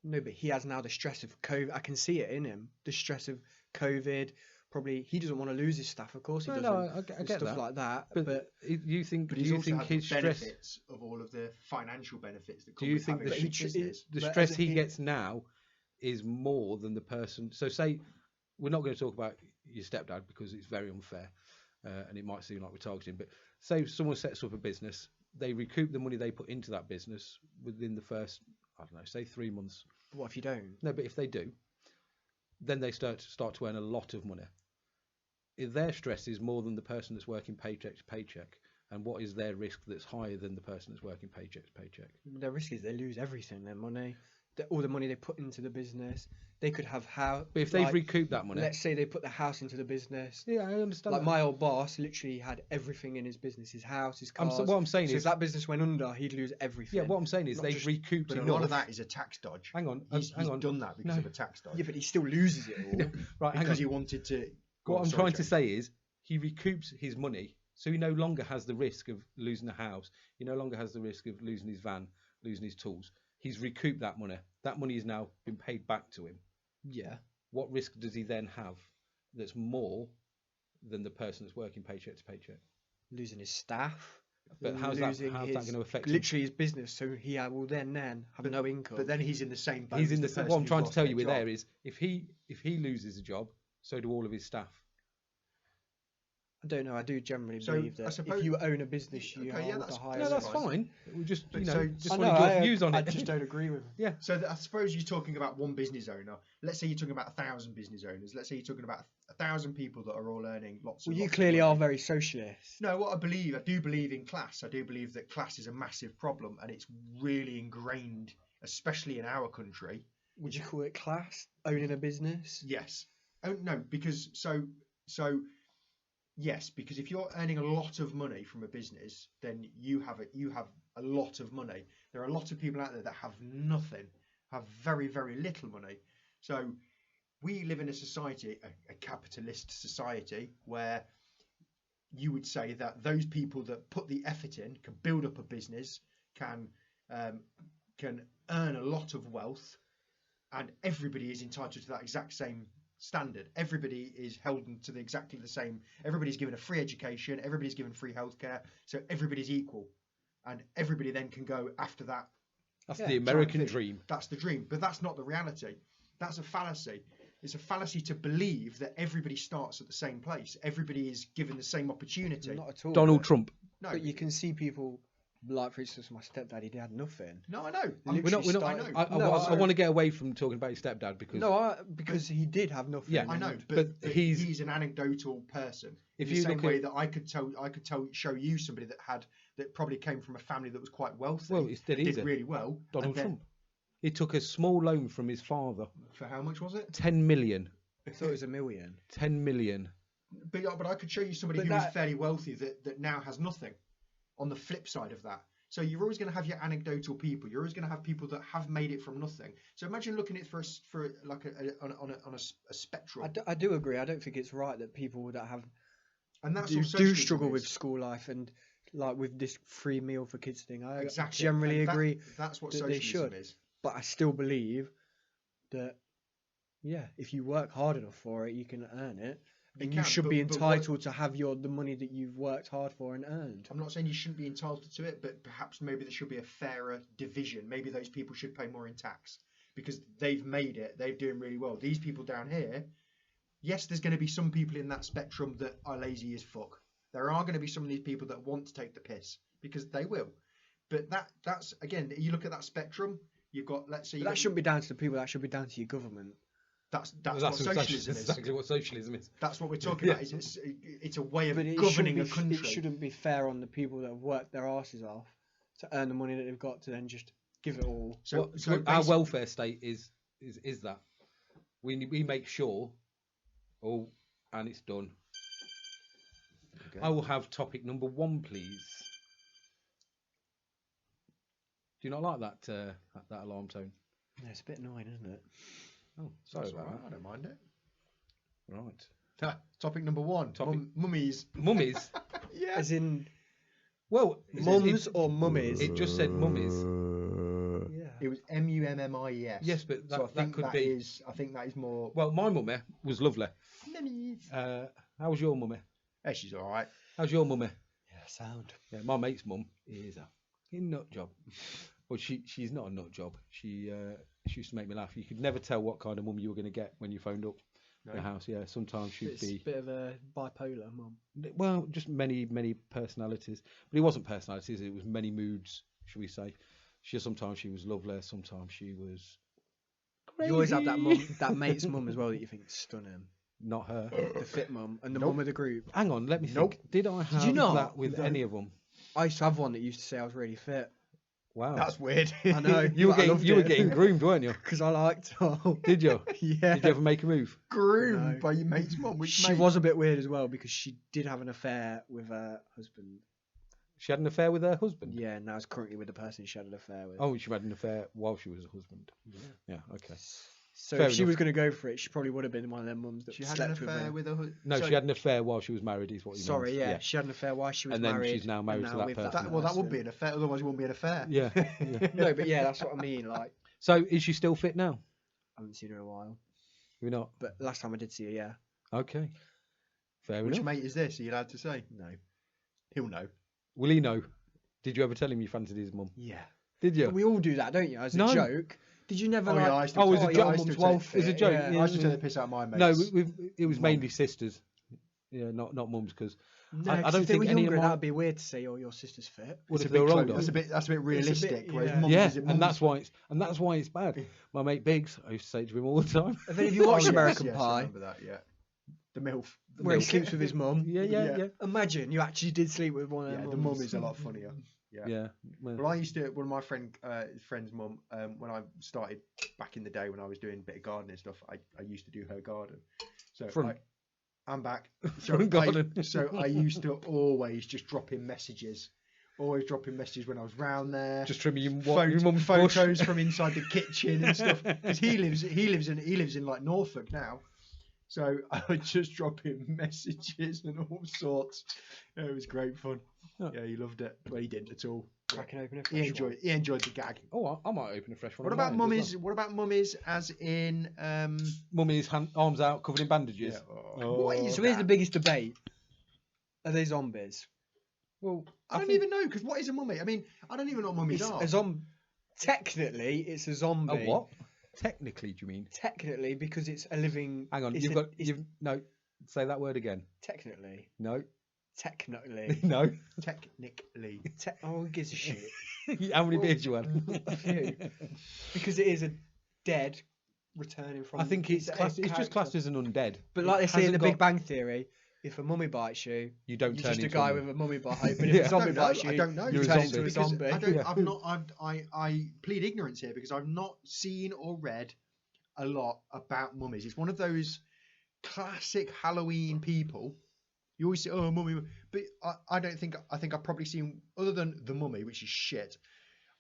No, but he has now the stress of COVID. I can see it in him. The stress of COVID. Probably he doesn't want to lose his staff. Of course he doesn't.
I
and
get
stuff
that.
like that.
But you think?
But
Do
he's
you
also
think
had
his
the
stress?
benefits of all of the financial benefits that
Do
come
you
with
think
having
the
a business?
the
But
stress
as
he
in-
gets now is more than the person? So say we're not going to talk about your stepdad because it's very unfair, and it might seem like we're targeting. But say someone sets up a business, they recoup the money they put into that business within the first, I don't know, say 3 months.
What if you don't?
No, but if they do, then they start to earn a lot of money. If their stress is more than the person that's working paycheck to paycheck, and what is their risk that's higher than the person that's working paycheck to paycheck?
The risk is they lose everything, their money, all the money they put into the business. They could have house.
But if they've recouped that money,
let's say they put the house into the business.
yeah, I understand.
Like
that.
my old boss literally had everything in his business, his house, his cars.
what I'm saying
so
is,
if that business went under, he'd lose everything.
yeah, what I'm saying is
Not
they've
just-
recouped
But a
enough.
lot of that is a tax dodge.
Hang on,
He's
hang on.
done that because
No.
of a tax dodge.
Yeah, but he still loses it all.
Right, hang
because
on.
he wanted to.
What I'm trying to say is he recoups his money, so he no longer has the risk of losing a house. He no longer has the risk of losing his van, losing his tools. He's recouped that money. That money has now been paid back to him.
Yeah.
What risk does he then have that's more than the person that's working paycheck to paycheck?
Losing his staff.
But how's that
losing
going
his-
to affect him?
literally his business? So he will then have no income.
But then he's in the same boat.
He's in
as
the.
person
What I'm
who's
trying to
lost
tell
their
you with
job.
there is if he loses a job, so do all of his staff.
I don't know. I do generally
So,
believe
I
that
suppose-
if you own a business, you
Okay, yeah,
hold
that's-
the higher.
No, that's
risk.
fine. We just
But
just
I
wanted
know,
your views on
I
it.
just don't agree with him.
Yeah.
So I suppose you're talking about one business owner. Let's say you're talking about 1,000 business owners. Let's say you're talking about 1,000 people that are all earning lots.
Well,
and
you
lots of
clearly
money.
are very socialist.
No, what I do believe in class. I do believe that class is a massive problem, and it's really ingrained, especially in our country.
Would you call it class? Owning a business?
Yes. Oh no, because so yes, because if you're earning a lot of money from a business, then you have a lot of money. There are a lot of people out there that have nothing, have very, very little money. So we live in a society, a capitalist society, where you would say that those people that put the effort in can build up a business, can earn a lot of wealth, and everybody is entitled to that exact same standard. Everybody is held to exactly the same. Everybody's given a free education. Everybody's given free healthcare. So everybody's equal, and everybody then can go after that.
That's
Yeah,
the American
thing.
dream.
That's the dream, but that's not the reality. That's a fallacy. It's a fallacy to believe that everybody starts at the same place. Everybody is given the same opportunity.
Not at all.
Donald
but-
Trump.
No,
But you can see people, like for instance, my stepdad, he had nothing.
no, I know.
We're
We're not.
I know.
I want to get away from talking about his stepdad because
Because he did have nothing.
Yeah,
I know,
and-
but
but
he's an anecdotal person.
If
In the
you
same
look
way
at-
that I could show you somebody that probably came from a family that was quite wealthy.
well, it's dead
did
easy.
really well.
Donald
and then-
Trump. He took a small loan from his father,
For how much was it?
10 million.
I thought it was $1 million.
10 million.
But I could show you somebody
But
who was
that-
fairly wealthy that now has nothing. On the flip side of that, so you're always going to have your anecdotal people. You're always going to have people that have made it from nothing. So imagine looking at it on a spectrum.
I do agree. I don't think it's right that people that have
And that's
do
what socialism
struggle with
is.
school life and like with this free meal for kids thing. I
Exactly.
generally
And
agree,
That's what
that they
socialism
should.
is.
but I still believe that if you work hard enough for it, you can earn it, and you
can,
should
but-
be
but
entitled to have the money that you've worked hard for and earned.
I'm not saying you shouldn't be entitled to it, but perhaps maybe there should be a fairer division. Maybe those people should pay more in tax because they've made it. They're doing really well. These people down here, yes, there's going to be some people in that spectrum that are lazy as fuck. There are going to be some of these people that want to take the piss because they will. But that's again, you look at that spectrum. You've got, let's say,
But that shouldn't be down to the people. That should be down to your government.
that's what socialism is.
exactly what socialism is.
That's what we're talking about. It's a way of
But it
governing a
shouldn't be,
country.
it shouldn't be fair on the people that have worked their asses off to earn the money that they've got to then just give it all.
So
Our
basi-
welfare state is that we make sure. Oh, and it's done. I will have topic number 1, please. Do you not like that alarm tone?
Yeah, it's a bit annoying, isn't it?
Oh, sorry
That's
about
all right,
that.
I don't mind it.
Right.
Topic number 1. Mummies.
Mummies.
Yeah.
As in
Well,
mums or mummies.
It just said mummies.
Yeah.
It was MUMMIES.
Yes, but
So I
that
think
could
that
be.
is. I think that is more.
Well, my mummy was lovely.
Mummies.
How was your mummy?
Hey, she's all right.
How's your mummy?
Yeah, sound.
Yeah, my mate's mum is a nut job. Well, she's not a nut job. She used to make me laugh. You could never tell what kind of mum you were going to get when you phoned up the house. Yeah, sometimes she'd
It's a
be.
bit of a bipolar mum.
Well, just many personalities. But it wasn't personalities. It was many moods, shall we say? Sometimes she was lovely. Sometimes she was. Crazy.
You always have that mum, that mate's mum as well that you think is stunning.
not her.
The fit mum and the
Nope.
mum of the group.
Hang on, let me think.
Nope.
Did I have
you not?
that with
No.
any of them?
I used to have one that used to say I was really fit
Wow.
That's weird.
I know.
you were
but I
getting
loved
you were
it.
getting groomed, weren't you?
because I liked her.
Did you?
Yeah.
Did you ever make a move?
groomed
No.
by your mate's mum. Which
She
mate?
was a bit weird as well because she did have an affair with her husband.
She had an affair with her husband.
Yeah, and now is currently with the person she had an affair with.
Oh, she had an affair while she was a husband. Yeah. Okay.
So
fair
if she
enough.
was going to go for it, she probably would have been one of them mums that
She had an
slept with
affair
her.
with a.
No, she had an affair while she was married. Is what you
Sorry,
meant.
yeah, she had an affair while she was
And then
married.
she's now married
and
to that
with
person.
Well, that would be an affair. Otherwise, it wouldn't be an affair.
Yeah. Yeah.
No, but yeah, that's what I mean. Like,
So is she still fit now?
I haven't seen her in a while,
You're not.
but last time I did see her, yeah.
Okay. Fair
Which
enough.
mate is this? Are you allowed to say? No. He'll know.
Will he know? Did you ever tell him you fancied his mum?
Yeah.
Did you?
But we all do that, don't you? As a
No.
joke. Did you never
Oh,
like?
yeah, I used to
Oh, it was a
yeah,
joke.
I used
Mum's
to
well
take-
fit.
It was a joke,
Yeah.
yeah.
I used to take the piss out of my mates.
No, it was
Mum.
mainly sisters. Yeah, not mums because
No,
I
'cause
don't
if they
think
were
any of
younger,
my-
that'd be weird to say, "Oh, your sister's fit."
what
It's
if
a
they
bit
were
close.
older.
That's a bit realistic. Whereas
yeah.
mums,
Yeah,
is it
and
mums?
that's why it's bad. My mate Biggs, I used to say it to him all the time.
Have any of you watched
Oh, yes,
American
yes, I
Pie,
remember that. Yeah. The MILF. The
where he
MILF.
sleeps with his mum?
Yeah.
Imagine you actually did sleep with one of
Yeah,
them.
the mum is a lot funnier. Yeah.
Yeah. Well,
Well, I used to, one of my friend's mum, when I started back in the day when I was doing a bit of gardening stuff, I used to do her garden. So
Front.
I'm back. So
Front garden.
So I used to always just drop in messages. Always dropping messages when I was round there.
just trimming your
Photo-
mum's bush.
photos from inside the kitchen and stuff. Because he lives in like Norfolk now. So I would just drop him messages and all sorts. It was great fun.
Oh.
Yeah, he loved it. Well, he didn't at all.
I can open it.
He enjoyed the gag.
Oh, I might open a fresh one.
What
of
about
mine as
mummies? What about mummies as in
well. Mummy's arms out, covered in bandages.
yeah, what is
So here's the
that?
biggest debate: are they zombies?
Well,
I don't even know, because what is a mummy? I mean, I don't even know what mummies
It's
are.
a zombie. Technically, it's a zombie.
a what? Technically, do you mean?
Technically, because it's a living.
Hang on,
it's it's
no. Say that word again.
technically.
No,
Technically.
no.
Technically.
Oh, who gives a shit?
How many
Well,
beers you had?
a few. Because it is a dead returning from.
I think it's
a
classed, it's just
character.
classed as an undead.
But like they
It
say in The
hasn't
Big
got-
Bang Theory, if a mummy bites you,
you don't
you're
turn
just a
into
guy
one.
with a mummy bite. But if
Yeah.
a zombie
I don't know,
bites you,
I don't know.
you
You're a
turn
zombie.
into a
Because
zombie.
I don't,
Yeah.
I've not, I plead ignorance here because I've not seen or read a lot about mummies. It's one of those classic Halloween people. You always say, "Oh, mummy," but I don't think. I think I've probably seen, other than the Mummy, which is shit.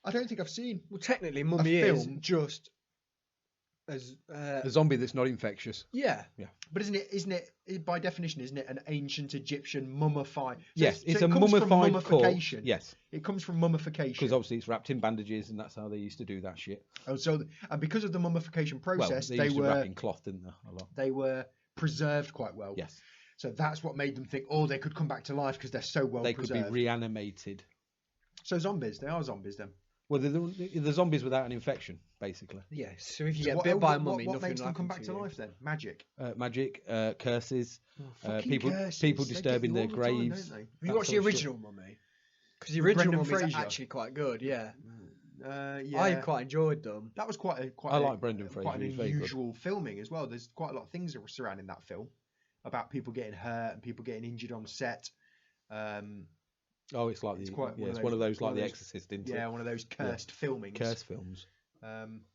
I don't think I've seen.
Well, technically, mummy is
film.
just as
A zombie that's not infectious.
yeah.
But isn't it by definition? Isn't it an ancient Egyptian mummified?
Yes, it's
it
a
comes from
mummified
mummification.
corpse. Yes,
It comes from mummification.
because obviously it's wrapped in bandages, and that's how they used to do that shit.
Oh, so and because of the mummification process,
well,
they
used to wrap
were
in cloth, didn't they? A lot.
they were preserved quite well.
Yes,
So that's what made them think, oh, they could come back to life because they're so well
they could
preserved.
be reanimated.
So zombies, they are zombies then.
Well, they're the zombies without an infection, basically.
Yeah. So if you
So
get
what,
bit by a
what-
mummy,
what
nothing
makes
will
them come
happen
back
to
to
you.
life then? Magic.
Magic, curses,
Fucking
people
curses.
people
They get
disturbing
you
their
all the time,
graves.
don't they?
Have you
that
watched the
sort of shit.
original Mummy? Because the
With
original
Brendan
Mummy's
Fraser?
actually quite good. Yeah.
Yeah.
I quite enjoyed them.
That was quite
I like Brendan
quite
Fraser,
an
he's very good.
unusual filming as well. There's quite a lot of things that were surrounding that film about people getting hurt and people getting injured on set.
Oh, it's like
It's
the
quite
it's one of those like The
those-
Exorcist, isn't
Yeah,
it?
one of those cursed filmings.
Curse films.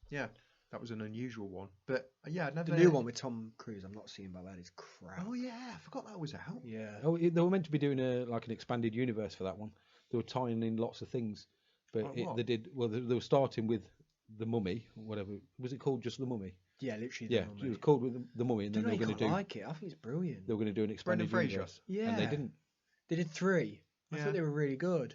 Yeah, that was an unusual one. But yeah, I'd never.
The new one with Tom Cruise, I'm not seeing, but that is crap.
Oh yeah, I forgot that was out.
Yeah.
Oh, they were meant to be doing like an expanded universe for that one. They were tying in lots of things, but
Like what?
they did well. They were starting with the Mummy, whatever was it called? Just the Mummy.
Yeah, literally. The
Yeah,
Mummy.
it was called with the Mummy, and
I
then
don't
they
know,
were
you
going to
can't
do
like it. I think it's brilliant.
they were going to do an expanded
Brendan Fraser.
universe,
Yeah.
and they didn't.
They did 3. I
Yeah.
thought they were really good.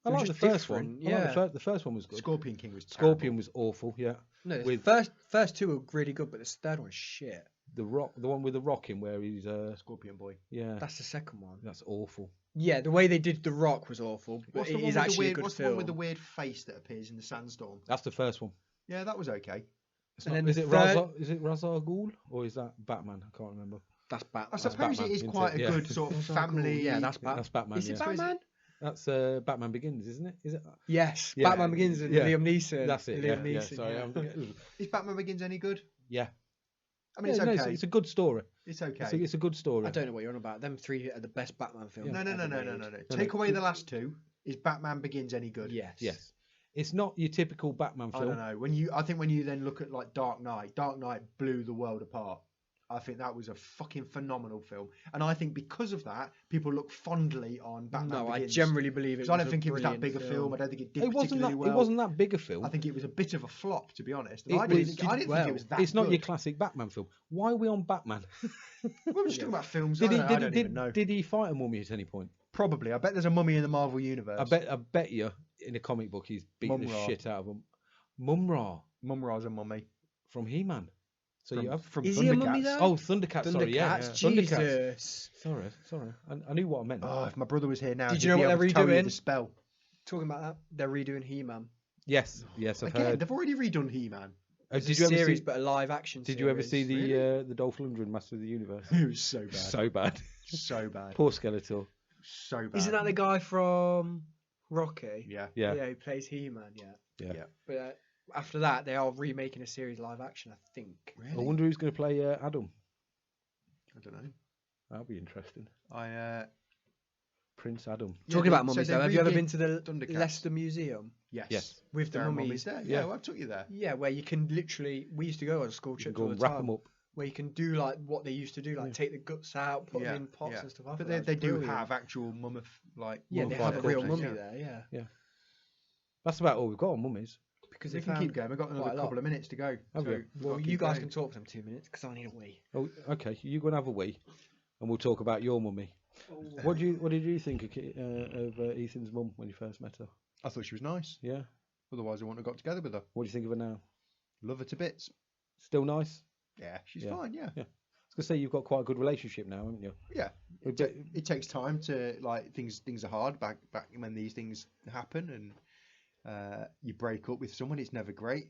I
They were
like the
just
first
different,
one. I like
yeah.
the first one was good.
Scorpion King was
Scorpion was awful. Yeah,
No, the
With-
first 2 were really good, but the third one's shit.
the one with the rock in where he's
terrible. Scorpion Boy.
yeah,
That's the second one.
that's awful.
Yeah, the way they did The Rock was awful, but
What's the
it
one
is
with the
actually a
weird?
good
What's the
film.
one with the weird face that appears in the sandstorm?
That's the first one.
Yeah, that was okay.
It's
And
not-
then
is
the
it
third-
Is it Ra's al Ghul or is that Batman? I can't remember.
That's Batman.
I suppose
Batman,
it is
isn't
quite
it?
a
Yeah.
good sort of family.
Yeah, that's
That's Batman.
Is it
yeah.
Batman?
That's Batman Begins, isn't it? Is it?
Yes,
Yeah.
Batman Begins and
Yeah.
Liam Neeson.
That's it.
Liam
Yeah,
Neeson.
Sorry,
yeah.
Is Batman Begins any good?
yeah.
I mean, it's
no,
okay.
it's a good story.
It's okay.
It's a good story.
I don't know what you're on about. Them three are the best Batman films.
No.
ever made.
Take away the last two. Is Batman Begins any good?
Yes.
Yes. It's not your typical Batman
I
film.
don't know. I think when you then look at like Dark Knight blew the world apart. I think that was a fucking phenomenal film, and I think because of that, people look fondly on Batman
No, I
Begins.
generally believe it.
Because I don't think it was that big a film. I don't think it did particularly well.
It wasn't that big a film.
I think it was a bit of a flop, to be honest.
It
I didn't think it was that
It's not
good.
your classic Batman film. Why are we on Batman?
We're just talking about films.
I don't
even know.
Did he fight a mummy at any point?
Probably. I bet there's a mummy in the Marvel universe.
I bet you in a comic book he's beating the
Mum-Ra.
shit out of him. Mum-Ra
Mum-Ra's a mummy.
from He-Man. So you have
from
Is he a mummy
Thundercats.
though?
Oh, Thundercats. Sorry, yeah.
Thundercats,
Thundercats.
Jesus.
Sorry. I knew what I meant.
Oh, if my brother was here now,
Did
he'd
you know
be
what
able
they're
to tell you
redoing?
the spell.
Talking about that, they're redoing He-Man.
Yes, I've
Again,
heard.
they've already redone He-Man.
It's
Did
a
you ever
series,
see?
but a live action.
Did you ever see
series.
the Dolph Lundgren Master of the Universe?
It was so bad.
So bad.
So bad.
Poor Skeletor.
So bad.
Isn't that the guy from Rocky?
Yeah.
Yeah.
Yeah, who plays He-Man. Yeah.
Yeah.
But after that, they are remaking a series live action. I think.
Really?
I wonder who's going to play Adam.
I don't know.
That'll be interesting. Prince Adam.
Talking about mummies,
they
though, have you ever
redid
been to the
Thundercats.
Leicester Museum
Yes.
with the
There are
mummies?
there.
Yeah.
Yeah, well, I took you there.
Yeah, where you can literally. We used to go on school
You can
trips
go
all the
and wrap
time.
them up.
Where you can do like what they used to do, like
Yeah.
take the guts out, put them in pots
yeah.
and stuff. I
But
thought
they,
that
they
was
do
brilliant.
have actual
Yeah, they
mummified
have a real
corpses,
mummy
yeah.
there. Yeah.
That's about all we've got on mummies.
Because
We
they
can
found
keep going. We've got
quite
another
a lot.
couple of minutes to go.
Have
so
we?
we've
Well,
got to
you
keep
guys
going.
can talk for them 2 minutes because I need a wee.
Oh, okay. You go and have a wee, and we'll talk about your mummy. What did you think of Ethan's mum when you first met her?
I thought she was nice.
Yeah.
Otherwise, I wouldn't have got together with her.
What do you think of her now?
Love her to bits.
Still nice.
Yeah, she's
Yeah.
fine. Yeah.
Yeah. I was gonna say you've got quite a good relationship now, haven't you?
Yeah.
But-
It takes time to things are hard back when these things happen and you break up with someone. It's never great.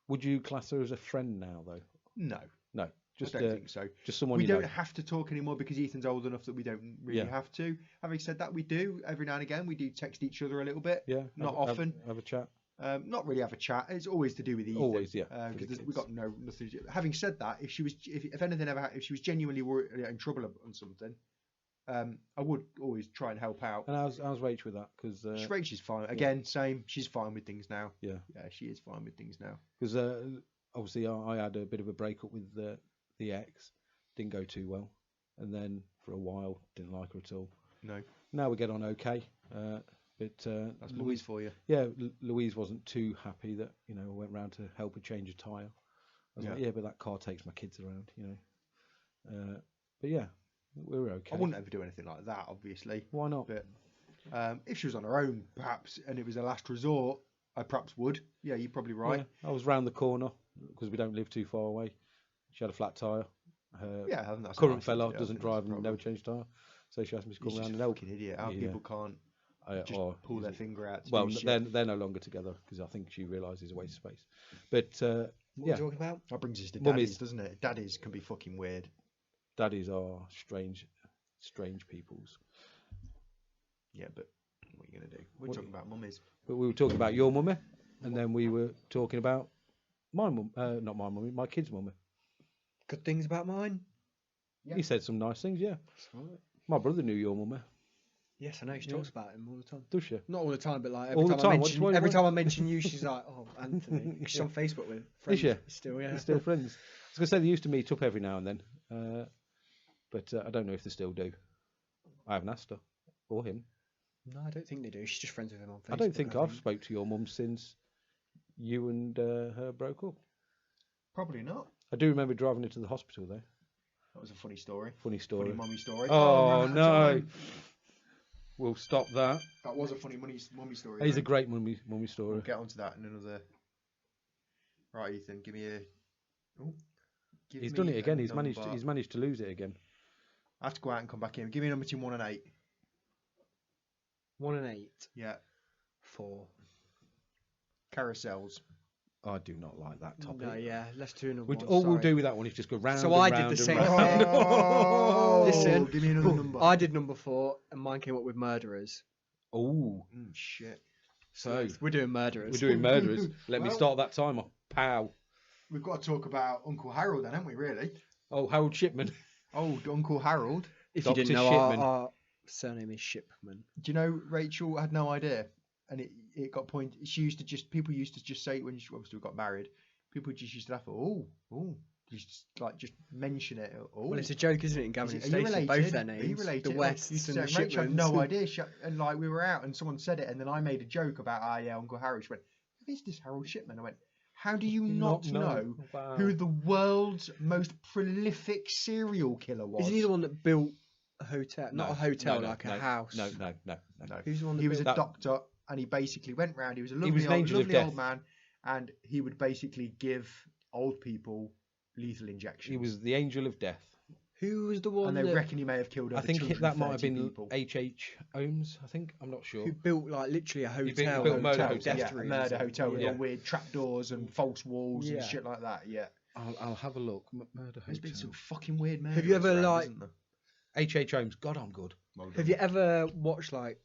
Would you class her as a friend now, though?
No,
No, just
I don't think so.
just someone
We
you
don't
know.
have to talk anymore because Ethan's old enough that we don't really
Yeah.
have to. Having said that, we do every now and again. We do text each other a little bit.
Yeah.
Not
have-
often.
Have a chat.
Not really have a chat. It's always to do with Ethan.
Always, yeah, for the
Because we
kids.
got nothing. Having said that, if anything ever, if she was genuinely in trouble on something, I would always try and help out.
And how's Rach with that? Because
Rachel's fine. Again, same. She's fine with things now.
yeah,
Yeah, she is fine with things now.
because obviously I had a bit of a breakup with the ex. Didn't go too well, and then for a while didn't like her at all.
No,
Now we get on okay. But
that's Louise for you.
yeah, Louise wasn't too happy that I went round to help her change a tyre. I was like, yeah, but that car takes my kids around, But yeah, we were okay.
I wouldn't ever do anything like that, obviously.
Why not?
But if she was on her own, perhaps, and it was a last resort, I perhaps would. Yeah, you're probably right.
Yeah, I was round the corner because we don't live too far away. She had a flat tyre. Her
Yeah, I think that's a
current
nice thing to
fella
do. I
doesn't
think
drive
that's
and
a
never
problem.
changed tyre, so she asked me to come
He's
round
just
and
a
help.
fucking idiot. How
Yeah.
people can't just pull their finger out. To
Well,
do shit.
they're no longer together because I think she realises it's a waste of space. But
What are
yeah,
we talking about?
That brings us to
Mummies.
daddies, doesn't it? Daddies can be fucking weird.
daddies are strange peoples.
Yeah, but what are you gonna do? We're
What-
talking about mummies.
But we were talking about your mummy, and then we were talking about my mum, not my mummy, my kid's mummy.
Good things about mine.
Yeah.
He said some nice things, yeah. My brother knew your mummy.
Yes, I know. She
Yeah.
talks about him all the time.
Does she?
Not all the time, but like
All the time?
every time I mention you, she's like, "Oh, Anthony." 'Cause she's on Facebook with friends.
she?
Still, yeah.
They're still friends. I was going to say they used to meet up every now and then, but I don't know if they still do. I haven't asked her or him.
No, I don't think they do. She's just friends with him on Facebook.
I don't think I've spoke to your mum since you and her broke up.
Probably not.
I do remember driving her to the hospital though.
That was a funny story.
Funny story.
Funny mummy story.
Oh,
we're running out of
no.
time.
We'll stop that.
That was a funny mummy story.
It's a
mate.
great mummy story.
We'll get onto that in another. Right, Ethan, give me a. Oh, give
He's
me
done it
a
again. He's
number.
managed to lose it again.
I have to go out and come back in. Give me a number between 1 and 8.
1 and 8.
Yeah.
4.
Carousels.
I do not like that topic.
No, yeah. Let's do another
We,
one.
all we'll
sorry.
do with that one is just go round.
So
and
I did
round
the
and
same
round.
thing.
Oh,
Listen,
give me another number.
I did number 4, and mine came up with murderers.
Oh,
Shit.
so
We're doing murderers.
we're doing murderers. Let me
Well-
start that timer. Pow.
we've got to talk about Uncle Harold, then, haven't we? Really,
Oh, Harold Shipman.
old Uncle Harold.
If
Dr.
you didn't know,
Shipman.
our surname is Shipman.
Do you know Rachel had no idea, and it got pointed. People used to just say when she obviously got married, people just used to laugh. Oh, just mention it. Oh,
Well, it's a joke, isn't it? In Gavin and
are you
Stacey,
related?
both their
Are you
names,
related?
the Wests
Used to
and the
say, Rachel had
Shipmans.
no idea, and like we were out, and someone said it, and then I made a joke about, yeah, Uncle Harold. She went, "Who is this Harold Shipman?" I went, "How do you not know
Wow.
who the world's most prolific serial killer was?"
Isn't he the one that built a hotel? Not
No,
a hotel,
no,
like
no,
a house.
No.
No.
Who's the one that
He was a
built
doctor, and he basically went round. He was a
was
lovely,
an angel of
lovely old
death.
man, and he would basically give old people lethal injections.
He was the angel of death.
Who was the one
and they
that,
reckon he may have killed over
I think that might have
230
been
people.
H.H. Holmes. I think, I'm not sure.
who built like literally a
built
hotel?
a murder hotel.
death
Yeah, a
rooms
murder
and-
hotel with
Yeah.
all weird trapdoors and false walls and
Yeah.
shit like that. Yeah,
I'll have a look. Murder
there's been some
hotel.
fucking weird murders.
Have you ever,
around,
like-
isn't there?
H.H. Holmes. God, I'm good.
Well done.
Have you ever watched like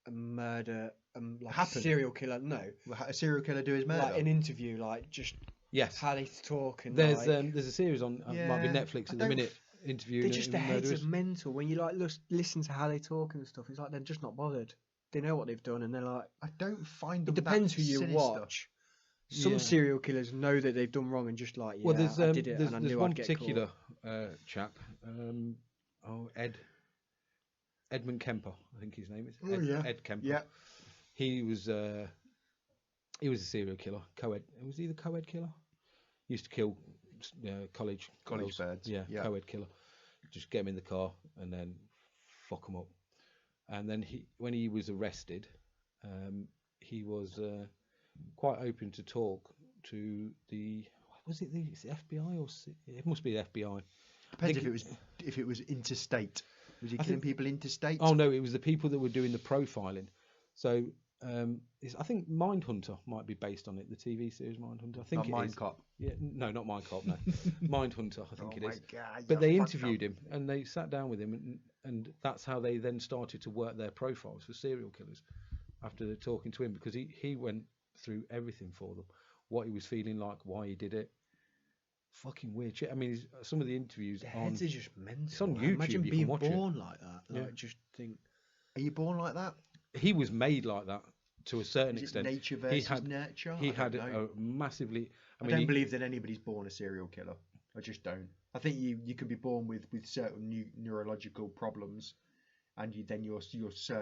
a murder, like a
Happen?
serial killer? No,
Well, a serial killer do his murder?
like an interview, like just
Yes.
how they talk and
There's
like,
a series on might be
Yeah,
Netflix
I
at the
don't
minute interviewing
they're just the heads
murderers.
of mental. When you like listen to how they talk and stuff, it's like they're just not bothered. They know what they've done, and they're like,
I don't find
it
them
depends
that
who you
sinister.
watch. Some
Yeah.
serial killers know that they've done wrong and just like, yeah,
Well, there's
I did it
there's,
and I
there's
knew
one
I'd get
particular
caught.
chap. Edmund Kemper, I think his name is.
Oh, yeah.
Ed Kemper.
Yeah,
He was a serial killer. Was he the co-ed killer? Used to kill college girls.
birds.
Yeah,
Yeah.
co-ed killer. Just get him in the car and then fuck him up. And then when he was arrested, he was quite open to talk to the is it FBI or it must be the FBI.
depends
think
if it was interstate. Was he
I
killing
think-
people interstate?
Oh no, it was the people that were doing the profiling. So I think Mindhunter might be based on it. The TV series Mindhunter. I think
Not
it
Mind
is.
Cop.
Yeah, no, not Mind Cop. No, Mindhunter. I think
Oh
it
my
is.
God,
But
you're
they
fucked
interviewed
up.
him and they sat down with him, and that's how they then started to work their profiles for serial killers after they're talking to him, because he went through everything for them, what he was feeling like, why he did it. Fucking weird shit. I mean, some of the interviews
The
on
heads are just mental.
it's on
Like,
YouTube,
Imagine
you can
being
watch it.
born like that. Like,
Yeah.
just think.
Are you born like that?
he was made like that to a certain
Is it
extent.
nature
He
versus
had
nurture?
he
I don't
had
know.
a massively. I
I
mean,
don't believe that anybody's born a serial killer. I just don't. I think you can be born with certain neurological problems, and then your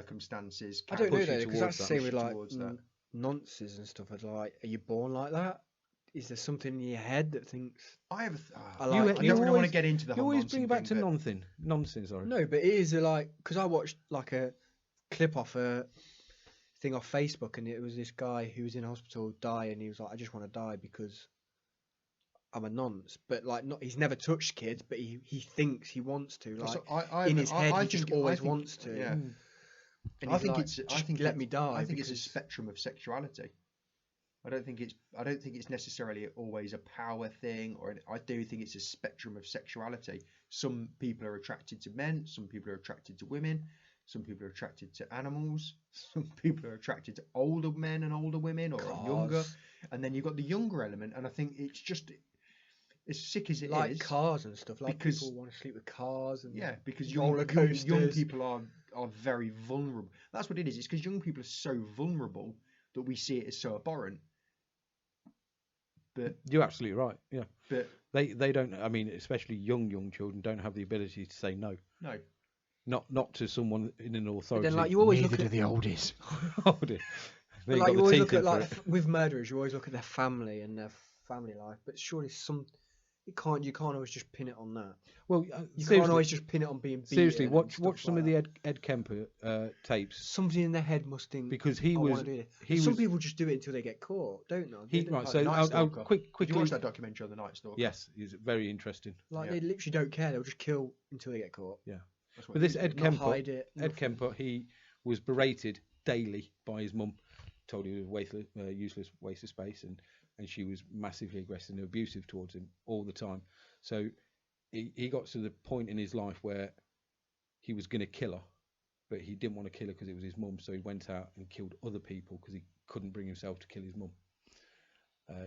circumstances.
I
can
don't know
push you
though, because
towards
that's
that,
the same
push
with
you
like
towards that.
nonces and stuff. It's like, are you born like that? Is there something in your head that thinks?
I have.
I
I
like-
don't
you
really want
always-
to get into the
you
whole
always bring it back to
nonsense thing,
nonsense. Sorry.
No, but it is like, because I watched like a clip off a thing off Facebook, and it was this guy who was in hospital dying. He was like, I just want to die because I'm a nonce. But like, not he's never touched kids, but he thinks he wants to.
but
Like in his head, he just always wants to.
Yeah.
Mm.
And
I
he's
think
like,
it's. I
"Just
think
let
it's-
me die.
I think it's a
because-
spectrum of sexuality. I don't think it's necessarily always a power thing, I do think it's a spectrum of sexuality. Some people are attracted to men. Some people are attracted to women. Some people are attracted to animals. Some people are attracted to older men and older women, or younger.
Cars.
And then you've got the younger element. And I think it's just as sick as it is.
like cars and stuff. Like
because-
people want to sleep with cars and
Yeah, because
roller
young
coasters.
people are very vulnerable. That's what it is. It's because young people are so vulnerable that we see it as so abhorrent. But
You're absolutely right. Yeah,
but
they don't. I mean, especially young children don't have the ability to say no.
no.
Not to someone in an authority.
then, like, you always look
Neither
at
do the oldies.
Oh, dear.
But
They
like
got
you
the
always
teeth
look at
in for
like
it.
with murderers, you always look at their family and their family life. But surely you can't always just pin it on that.
Well,
You can't
seriously,
always just pin it on being beaten.
seriously,
and
watch
stuff
some
like
of the
that.
Ed Kemper tapes,
Something in their head must think,
because he
I
was
want to do this.
he
Some
was
people just do it until they get caught, don't they?
he
They don't-
right.
like
So
the Night
I'll
Stalker. Did you
quickly.
watch that documentary on the Night Stalker?
Yes, it's very interesting.
like
Yeah.
they literally don't care. They'll just kill until they get caught.
That's what
But this
he
Ed
did.
Not
Kemper,
hide it.
Ed
nothing.
Kemper, he was berated daily by his mum. Told he was a useless waste of space, and she was massively aggressive and abusive towards him all the time. So he got to the point in his life where he was going to kill her, but he didn't want to kill her because it was his mum. So he went out and killed other people because he couldn't bring himself to kill his mum.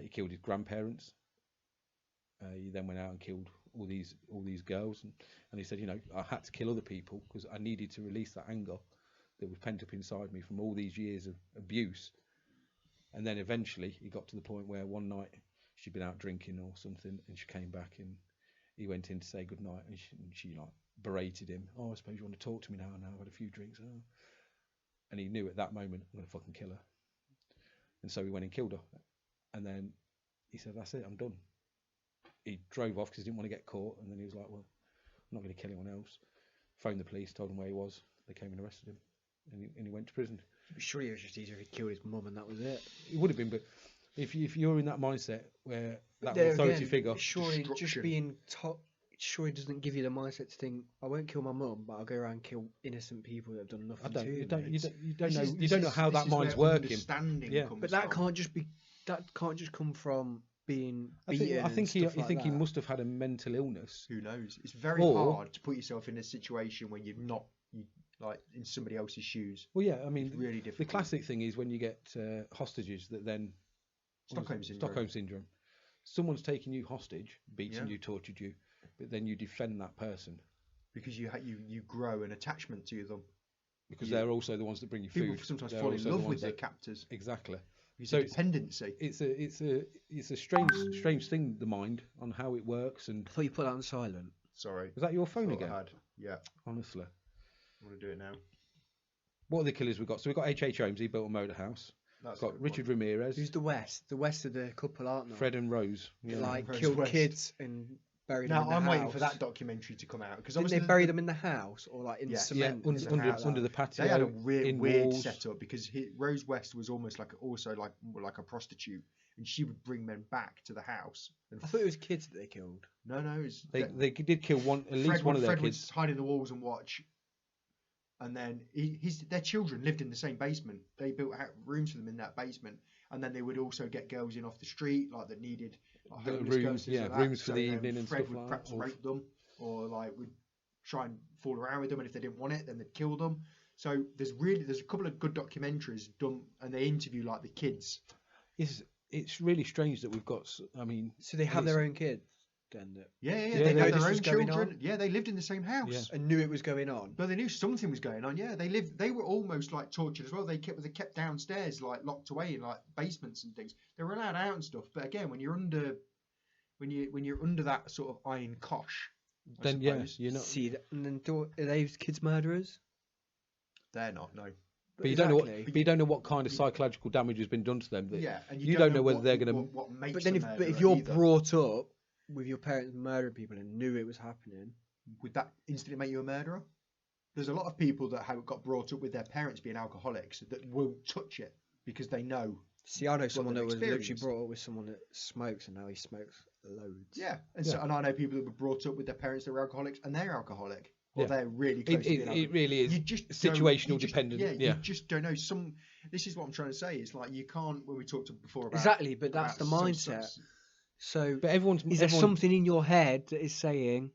He killed his grandparents. he then went out and killed all these girls, and he said, you know, I had to kill other people because I needed to release that anger that was pent up inside me from all these years of abuse. And then eventually he got to the point where one night she'd been out drinking or something, and she came back and he went in to say goodnight, and she like berated him. Oh, I suppose you want to talk to me now? I've had a few drinks. Oh. And he knew at that moment, I'm going to fucking kill her. And so he went and killed her. And then he said, that's it, I'm done. He drove off because he didn't want to get caught. And then he was like, well, I'm not going to kill anyone else. Phoned the police, told them where he was. They came and arrested him. And he went to prison.
Surely it was just easier if he killed his mum and that was it.
It would have been, but if you're in that mindset where that
There
authority
again,
figure...
surely just
Destruction.
being surely doesn't give you the mindset to think, I won't kill my mum, but I'll go around and kill innocent people that have done nothing to me.
You don't know how that mind's working. Yeah.
But that can't just come from being beaten.
I think he must have had a mental illness.
Who knows? It's very hard to put yourself in a situation when you're not like in somebody else's shoes.
Well, yeah, I mean,
it's really difficult.
The classic thing is when you get hostages that then
Stockholm syndrome.
Someone's taken you hostage, beaten you, tortured you, but then you defend that person
because you grow an attachment to them.
Because they're also the ones that bring you food.
People sometimes fall in love with their captors.
Exactly.
So dependency.
It's a strange thing, the mind, on how it works. And
I thought you put that on silent.
Sorry.
Was that your phone again?
Yeah.
Honestly.
I want to do it now.
What are the killers we've got? So we've got H.H. Holmes, he built a motor house. We've got Richard Ramirez.
Who's the West? The West of the couple, aren't they?
Fred and Rose.
Yeah.
Rose
Killed
West.
kids and buried them in the
I'm
house.
waiting for that documentary to come out.
Didn't they bury them in the house or like in cement?
Yeah, under the patio.
They had a weird
walls.
setup because Rose West was almost like a prostitute, and she would bring men back to the house. And
I thought it was kids that they killed.
No,
they did kill at least one of their
Fred
kids.
would hide in the walls and watch. And then their children lived in the same basement. They built rooms for them in that basement, and then they would also get girls in off the street, like that needed
rooms, rooms for the evening and
Fred
stuff
would
like
perhaps
that.
rape them, or like would try and fool around with them, and if they didn't want it, then they'd kill them. So there's a couple of good documentaries done, and they interview like the kids.
It's really strange that we've got. I mean,
so they have their own kids. Then
Yeah,
they
they
know
had
this
their own
was going
children.
on?
Yeah, they lived in the same house.
and knew it was going on.
But they knew something was going on. Yeah, they were almost like tortured as well. They kept downstairs, like locked away in like basements and things. They were allowed out and stuff. But again, when you're under that sort of iron cosh,
then
you're not.
See, and then are they kids murderers?
They're not. No.
But you don't know what. You don't know what kind of psychological damage has been done to them.
And
you don't know whether they're going to.
What makes
but then, if you're brought up with your parents murdering people and knew it was happening,
would that instantly make you a murderer? There's a lot of people that have got brought up with their parents being alcoholics that won't touch it because they know.
See, I know someone that was literally brought up with someone that smokes, and now he smokes loads.
Yeah, and I know people that were brought up with their parents that were alcoholics, and they're alcoholic, or they're really close to being alcoholic.
It really is.
You just
situational dependent.
You just don't know. This is what I'm trying to say. It's like you can't. When we talked before about
exactly, but that's the mindset. So,
but
is there something in your head that is saying,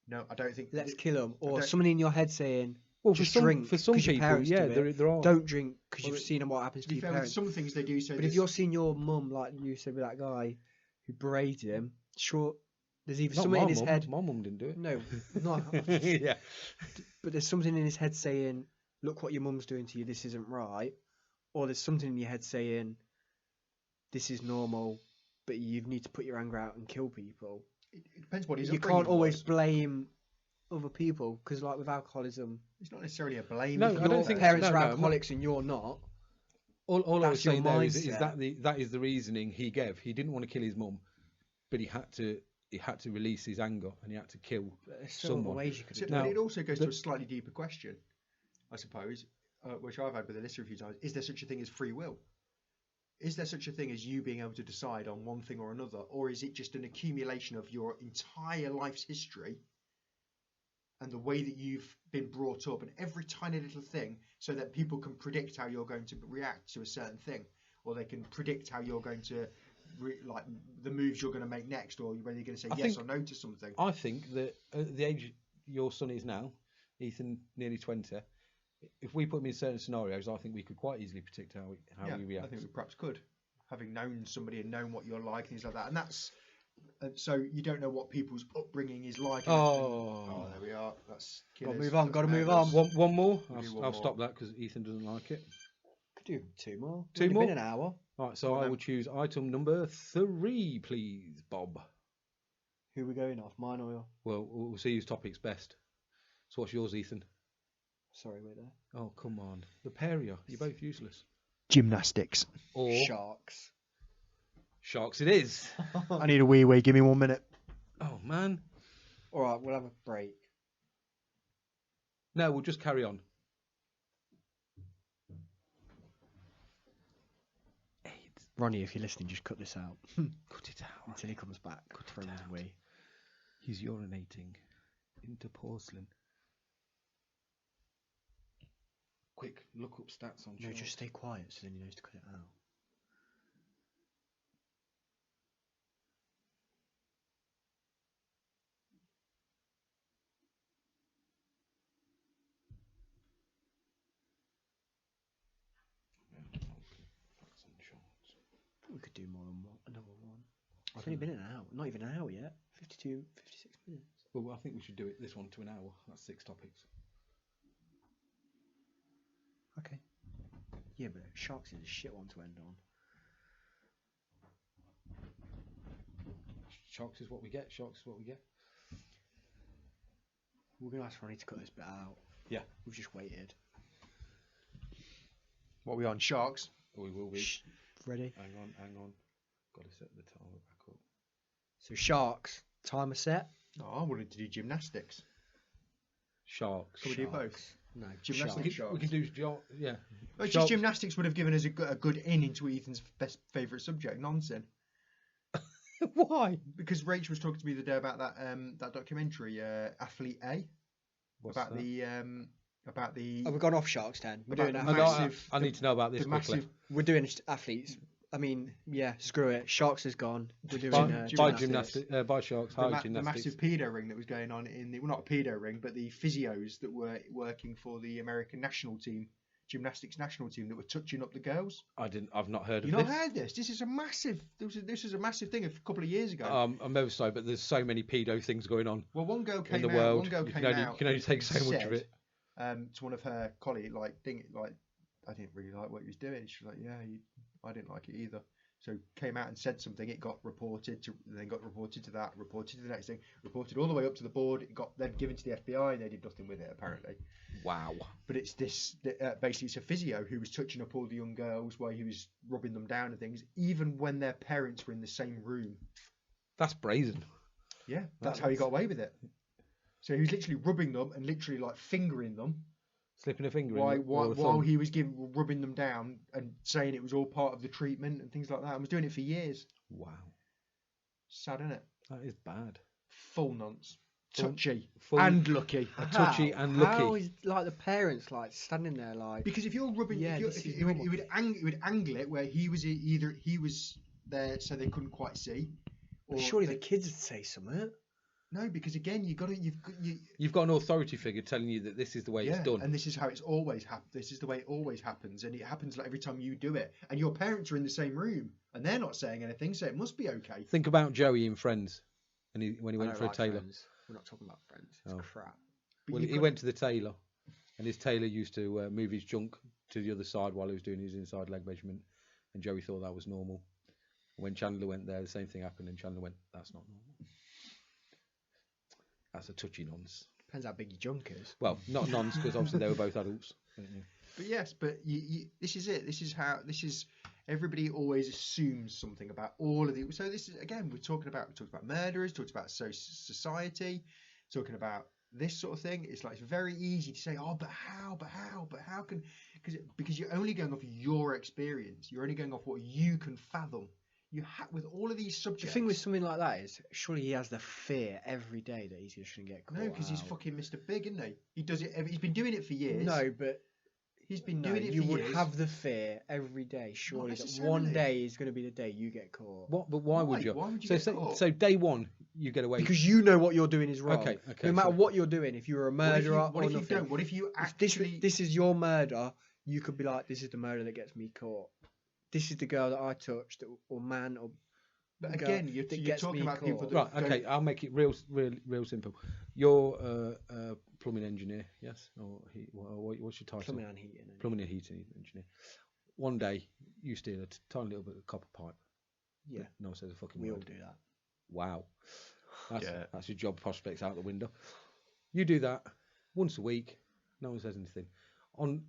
no, I don't think.
Let's kill them, or something in your head saying,
well,
just drink
for some people, yeah, there are.
Don't drink because you've seen what happens to your parents.
Some things they do. So
but if you're seeing your mum, like you said with that guy who berated him, sure, there's either something in his head.
My mum didn't do it.
No, not.
Yeah.
But there's something in his head saying, "Look what your mum's doing to you. This isn't right," or there's something in your head saying, "This is normal." But you need to put your anger out and kill people.
It depends what
you can't always blame other people because, like with alcoholism,
it's not necessarily a blame.
No, I don't think parents are alcoholics and you're not.
All I was saying there is that is the reasoning he gave. He didn't want to kill his mum, but he had to release his anger and he had to kill someone.
Ways you could
but it also goes to a slightly deeper question, I suppose, which I've had with the listener a few times. Is there such a thing as free will? Is there such a thing as you being able to decide on one thing or another, or is it just an accumulation of your entire life's history and the way that you've been brought up and every tiny little thing so that people can predict how you're going to react to a certain thing, or they can predict how you're going to, like the moves you're going to make next, or whether you're going to say yes or no to something?
I think that at the age your son is now, Ethan, nearly 20, if we put him in certain scenarios, I think we could quite easily predict how he reacts.
I think we perhaps could, having known somebody and known what you're like and things like that. And that's And so you don't know what people's upbringing is like. And
Oh,
there we are. That's
Gotta
killers.
move on,
That's
gotta move
murderers.
on.
one more.
We'll do
I'll,
one
I'll
more.
stop that because Ethan doesn't like it.
Could do 2 more.
Two
Only
more?
Been an hour.
Right, so
Go on
I
then.
will choose item number 3, please, Bob.
Who are we going off? Mine or your?
Well, we'll see whose topic's best. So what's yours, Ethan?
Sorry, wait there.
Oh, come on. The pair of you. You're both useless.
Gymnastics.
Or
Sharks.
sharks it is.
I need a wee. Give me 1 minute.
Oh, man.
All right, we'll have a break.
No, we'll just carry on.
Ronnie, if you're listening, just cut this out
Cut it out.
until he comes back from his wee.
He's urinating into porcelain. Quick, look up stats on
No,
sharks.
just stay quiet so then he knows to cut it out.
Facts on sharks.
We could do more than one, another one. It's only been an hour. Not even an hour yet. 56 minutes.
Well, I think we should do this one to an hour. That's 6 topics.
Okay. Yeah, but sharks is a shit one to end on.
Sharks is what we get. Sharks is what we get.
We're going to ask Ronnie to cut this bit out.
Yeah.
We've just waited.
What are we on? Sharks.
We will be.
Shh. Ready?
Hang on. Got to set the timer back up.
So sharks, timer set.
Oh, I wanted to do gymnastics.
Sharks.
Can we do both?
No,
Gymnastics.
sharks.
We can do yeah.
Oh, it's
Sharks.
just gymnastics would have given us a good in into Ethan's best favourite subject, nonsense.
Why?
Because Rachel was talking to me the other day about that documentary, Athlete A,
What's
about
that?
about the
Oh, we've gone off sharks then. We're
About
doing
the
athletes.
I need to know about this
the
quickly.
massive
We're doing athletes. I mean, yeah, screw it. Sharks is gone. We're doing
By
gymnastics.
by sharks.
the,
Hi,
the
gymnastics.
massive pedo ring that was going on in the, well, not a pedo ring, but the physios that were working for the American national team, gymnastics national team, that were touching up the girls.
I've not heard of
You
this.
not heard this? This is a massive. This was a massive thing a couple of years ago.
I'm ever sorry, but there's so many pedo things going on
Well, one girl came
in the
out.
world.
One girl
You
came
can
out.
only take so
and
much of
said,
it.
to one of her colleagues, like I didn't really like what he was doing. She was like, yeah, I didn't like it either. So came out and said something. It got reported to, then got reported to that, reported to the next thing, reported all the way up to the board. It got then given to the FBI, and they did nothing with it apparently.
Wow.
But it's this basically it's a physio who was touching up all the young girls while he was rubbing them down and things, even when their parents were in the same room.
That's brazen.
Yeah, that's how he got away with it. So he was literally rubbing them and literally like fingering them
Slipping a finger
while,
in or a
while
thumb.
he was rubbing them down and saying it was all part of the treatment and things like that. And was doing it for years.
Wow.
Sad, isn't it?
That is bad.
Full nonce.
Full-
Touchy
full-
and lucky.
Touchy and lucky.
How is like the parents like standing there like?
Because if you're rubbing,
Yeah,
if
this is
it would
normal.
it would angle it where he was either he was there so they couldn't quite see, or
Surely
they-
the kids would say something.
no, because again
You've got an authority figure telling you that this is the way it's done.
and this is how it's always happened. This is the way it always happens, and it happens like every time you do it. And your parents are in the same room, and they're not saying anything, so it must be okay.
Think about Joey in Friends, and when he
I
went
don't
for
like
a tailor.
Friends. We're not talking about Friends. It's
Oh.
crap.
But
Well,
you've
he
got-
went to the tailor, and his tailor used to move his junk to the other side while he was doing his inside leg measurement, and Joey thought that was normal. When Chandler went there, the same thing happened, and Chandler went, "That's not normal." That's a touchy nonce.
Depends how big your junk is.
Well, not nonce because obviously they were both adults. But, yeah.
But yes, but this is it. This is everybody always assumes something about all of the. So this is again we talked about murderers, talked about society, talking about this sort of thing. It's like it's very easy to say, oh, but how can because you're only going off your experience. You're only going off what you can fathom. With all of these
The
subjects.
thing with something like that is, surely he has the fear every day that he's just gonna get caught.
No, because he's
out.
fucking Mr. Big, isn't he? He does it. He's been doing it for years.
No, but
he's been
no,
doing it
you
for
would
years.
have the fear every day. Surely that
necessarily.
one day is going to be the day you get caught.
What? But why would you?
Why would you
so,
get
so,
caught?
so day one, you get away.
Because you know what you're doing is wrong.
Okay,
No matter
so-
what you're doing, if you're a murderer
What if
or
you
nothing,
don't? What if you
if this
actually?
this is your murder, you could be like, this is the murder that gets me caught. This is the girl that I touched, or man, or
But again, you're
gets
talking
me
about people that
Right. Okay. I'll make it real simple. You're a plumbing engineer, yes, or what's your title?
Plumbing and heating.
Plumbing and heating engineer. One day you steal a tiny little bit of copper pipe.
Yeah.
No one says a fucking
We
word.
all do that.
Wow. That's your job prospects out the window. You do that once a week. No one says anything. On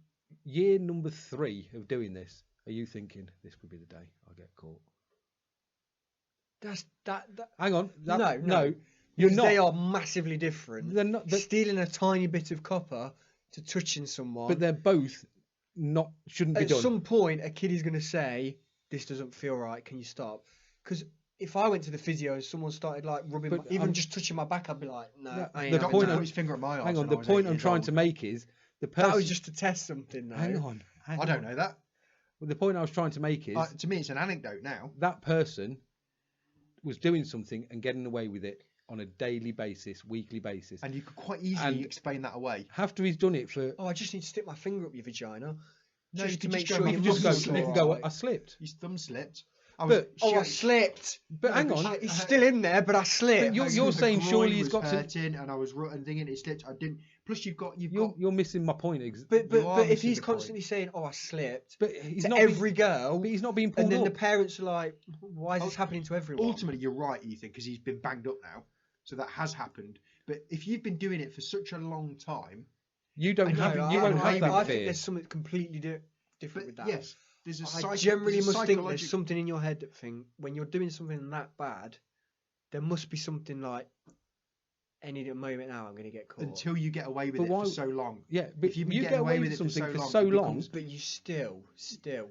year number 3 of doing this, are you thinking this could be the day I get caught?
That's that.
Hang on.
No.
You're
Because
not.
they are massively different.
They're not.
Stealing a tiny bit of copper to touching someone.
But they're both shouldn't be
At
done.
some point, a kid is going to say, "This doesn't feel right. Can you stop?" Because if I went to the physio and someone started like rubbing, just touching my back, I'd be like, "No, I ain't."
The point put his finger at my arse.
Hang on. The point I'm trying to make is the person.
That was just to test something, though.
Hang on.
I don't know that.
Well, the point I was trying to make is
To me, it's an anecdote now.
that person was doing something and getting away with it on a daily basis, weekly basis.
And you could quite easily explain that away.
After he's done it for,
Oh, I just need to stick my finger up your vagina.
No,
just
you
to
could
make
just
sure
go,
your
"You just
muscles
go-
are
you can go,
alright."
I slipped.
His thumb slipped.
I slipped.
But hang on.
It's still in there, but I slipped.
But you're saying surely he's got to.
hurting, and I was thinking it slipped. I didn't. Plus,
You're missing my point.
But
You are
if
missing
he's
the point.
constantly saying, "Oh, I slipped,"
But he's
to
not
every
being,
girl,
but he's not being pulled
and then
up.
the parents are like, "Why is this happening to everyone?"
Ultimately, you're right, Ethan, because he's been banged up now, so that has happened. But if you've been doing it for such a long time,
You don't
No,
have.
I-
You won't
I-
have that
I think
fear.
there's something completely different with that.
yes, there's a
I generally
there's a
must think there's
psychological-
something in your head that think when you're doing something that bad, there must be something like any moment now I'm going to get caught.
until you get away with
But
it
why-
for so long.
Yeah, but
If you've been
you
getting
get away with
it
something for
it
so long.
becomes-
But you still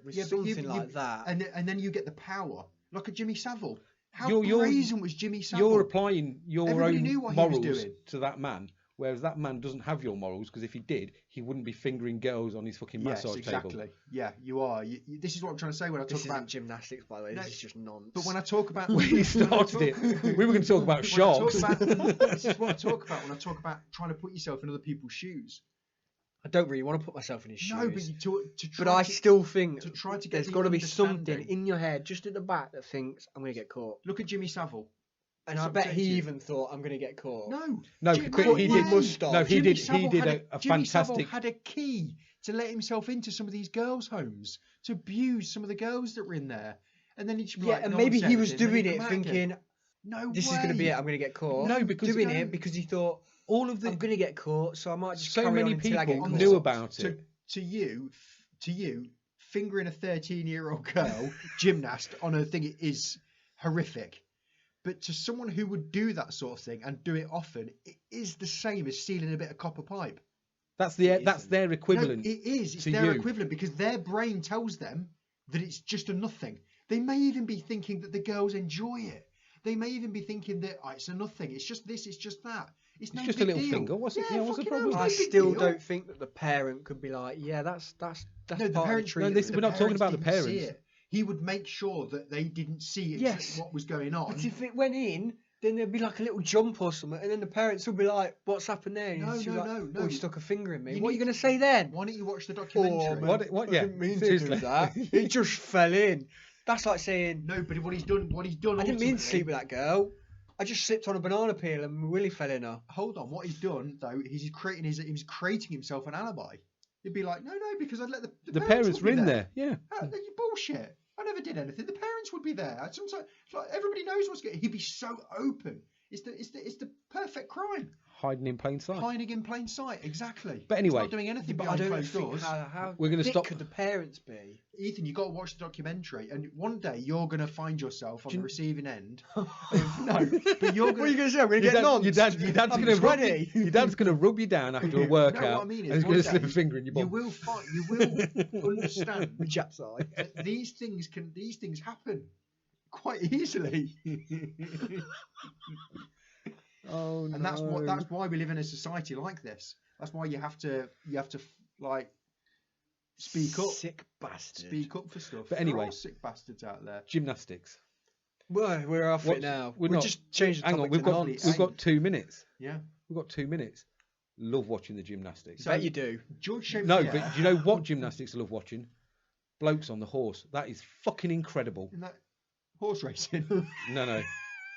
with
Yeah, but
something like that.
and then you get the power, like a Jimmy Savile. How
You're-
brazen was Jimmy Savile?
You're applying your
Everybody
own
knew what he was
morals
doing.
to that man, whereas that man doesn't have your morals. Because if he did, he wouldn't be fingering girls on his fucking
Yes,
massage
exactly.
table.
Yeah, you are. This is what I'm trying to say when I
This
talk
isn't
about.
gymnastics, by the way.
No,
This is just nonsense.
But when I talk about,
We started it. We were going to talk about sharks.
This is what I talk about when I talk about trying to put yourself in other people's shoes.
I don't really want to put myself in his shoes.
No, but to try
But I
to,
still think
to try to get
there's
the
got to be
understanding.
something in your head, just at the back, that thinks I'm going to get caught.
Look at Jimmy Savile.
And
That's
I
what
bet
I'm
he
saying to you.
even thought I'm going to get caught.
No,
Jim-
but he
no,
did.
must stop.
No, he
Jimmy
did. He
Savile
did
had
a
Jimmy Savile
fantastic.
had a key to let himself into some of these girls' homes to abuse some of the girls that were in there, and then he'd be
Yeah,
like,
and
"No
maybe
one
he
said
was
anything,"
doing
then he'd
it
come out again.
thinking,
No
this
way.
is going to be it, I'm going to get caught.
No, because
doing
no.
it because he thought,
All of
I'm
the
going to get caught, so I might just
so
carry
many
on until I get
people
caught.
knew about
to,
it.
to you, fingering a 13-year-old girl gymnast on a thing is horrific. But to someone who would do that sort of thing and do it often, it is the same as stealing a bit of copper pipe.
That's
isn't.
their equivalent.
No, it is. It's
to
their
you.
equivalent because their brain tells them that it's just a nothing. They may even be thinking that the girls enjoy it. They may even be thinking that it's a nothing. It's just this. It's just that. It's no
just a
big
little
deal.
finger. What's the
fucking
problem?
hell, it's
I
no big
still
deal.
don't think that the parent could be like, yeah, that's
No,
part
the
of the
parents.
treatment.
this-
the
we're not talking
parents
about the
didn't see
parents.
it. He would make sure that they didn't see
Yes.
what was going on.
But if it went in, then there'd be like a little jump or something, and then the parents would be like, "What's happened there?" And
No,
she'd be
no,
like,
no,
"Oh,
no.
he stuck a finger in me."
You
What are you
need
going to say then?
Why don't you watch the
Oh,
documentary?
man,
What?
I
Yeah,
didn't mean
seriously.
to do that. It just fell in. That's like saying,
No, but what he's done.
I didn't mean
ultimately-
to sleep with that girl. I just slipped on a banana peel and my willy fell in her.
Hold on, what he's done though, he was creating himself an alibi. He'd be like, no, because I'd let
The parents
would
were
be
in there. Yeah.
You bullshit. I never did anything. The parents would be there. Sometimes, it's like everybody knows what's going. He'd be so open. It's the perfect crime.
Hiding in plain sight.
Hiding in plain sight. Exactly.
But anyway,
He's not doing anything
But I
behind
don't
closed
think
doors.
how
We're gonna
thick
stop-
could the parents be?
Ethan, you got to watch the documentary, and one day you're going to find yourself on the receiving end. No, but you're
What are
going
you going to say? I'm going to
Your
get
dad-
none.
your dad's
I'm
gonna rub
20.
your dad's gonna rub you down after a workout,
I mean is
and he's
one
gonna slip
day
a finger in your
You
bum.
will understand
The Japs eye.
that these things happen quite easily,
Oh no!
and that's why we live in a society like this. That's why you have to like speak up,
Sick bastard.
speak up for stuff.
But anyway.
There are sick bastards out there.
Gymnastics.
Well, we're off
What's-
it now.
we're
We'll
not-
just change the
Hang
topic
on, we've
to
got
nonce.
we've got 2 minutes.
Yeah,
We've got 2 minutes. Love watching the gymnastics.
So-
Bet you do.
George St.
No,
Pierre,
but do you know what gymnastics I love watching? Blokes on the horse. That is fucking incredible.
isn't that Horse racing.
No.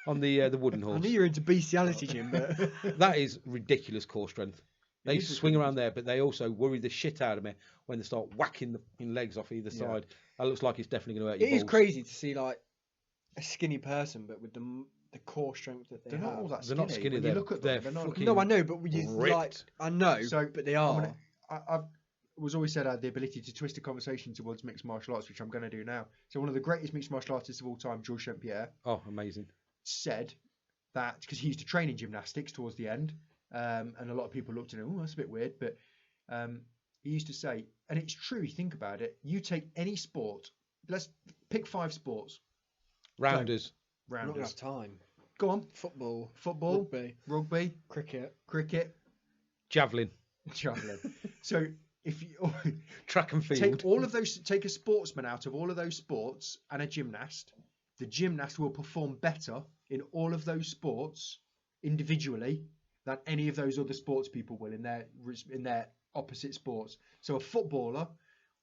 On the wooden
I
horse.
knew you were into bestiality, Jim, but
That is ridiculous core strength. They
is
swing
ridiculous.
around there, but they also worry the shit out of me when they start whacking the fucking legs off either
Yeah.
side. That looks like it's definitely going to hurt
it
your
is
balls.
crazy to see like a skinny person, but with the core strength that they
They're
have.
not all that
They're
skinny.
not skinny,
When
they're-
you look at
they're
them, they're not.
fucking-
No, I know, but you
ripped.
like I know,
So,
but they
I'm
are.
gonna- I've was always said I had the ability to twist a conversation towards mixed martial arts, which I'm going to do now. So one of the greatest mixed martial artists of all time, Georges St. Pierre,
Oh, amazing.
said that because he used to train in gymnastics towards the end, and a lot of people looked at him, oh, that's a bit weird, but he used to say, and it's true, you think about it, you take any sport, let's pick 5 sports.
Rounders.
I'm not gonna
Rounders.
have time.
Go on.
Football,
Football,
rugby,
rugby,
cricket.
cricket,
Javelin.
javelin. So if you
Track and field.
take all of those, take a sportsman out of all of those sports and a gymnast, the gymnast will perform better in all of those sports individually than any of those other sports people will in their opposite sports. So a footballer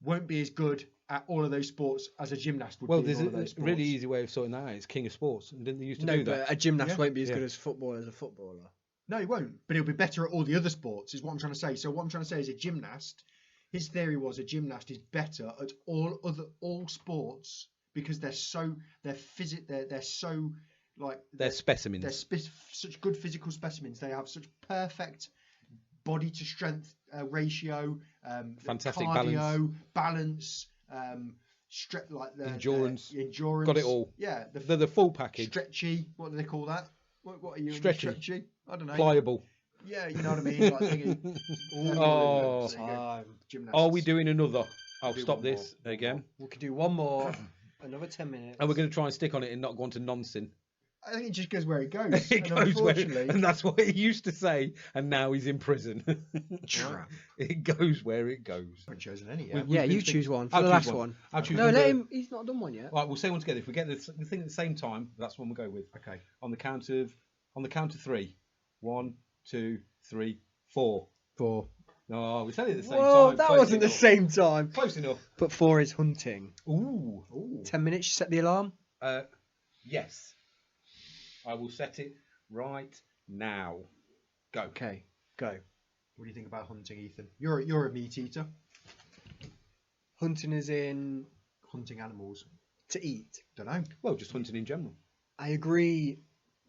won't be as good at all of those sports as a gymnast would
Well,
be
there's
in all
a
of those sports.
really easy way of sorting that out. It's king of sports. And didn't they used to
No,
do
but
that?
a gymnast
Yeah.
won't be as
Yeah.
good as football as a footballer.
No, he won't. But he'll be better at all the other sports, is what I'm trying to say. So what I'm trying to say is a gymnast, his theory was a gymnast is better at all sports because they're so like
They're specimens.
they're such good physical specimens. They have such perfect body to strength ratio,
Fantastic
cardio, balance,
Endurance.
endurance.
Got it all.
Yeah,
They're the full package.
stretchy. What do they call that? What are you?
Stretchy.
Stretchy. I don't know.
Pliable.
Yeah, you know what I mean. Like thingy.
Oh.
There you go. Gymnasts.
Are we doing another? I'll
Do
stop
one
this
more.
again.
We could do one more, another 10 minutes.
And we're going to try and stick on it and not go on to nonsense.
I think it just goes where it goes.
It
and
goes where,
unfortunately,
and that's what he used to say, and now he's in prison.
Trap.
It goes where it goes.
I haven't chosen any
We-
yet.
Yeah,
been
you
thinking-
choose one for
I'll
the
choose
last
one.
one.
I'll choose
No,
number-
let him. He's not done one yet.
Right, we'll say one together. If we get the thing at the same time, that's one we'll go with.
Okay.
On the count of 3. 1, 2, 3, 4.
4.
No, we said it at the same
Whoa,
time.
that
Close
wasn't the
enough.
same time.
Close enough.
But 4 is hunting.
Ooh.
10 minutes. You set the alarm.
Yes. I will set it right now. Go.
Okay, go.
What do you think about hunting, Ethan? You're a meat eater.
Hunting is in
Hunting animals.
to eat.
Don't know.
Well, just hunting in general.
I agree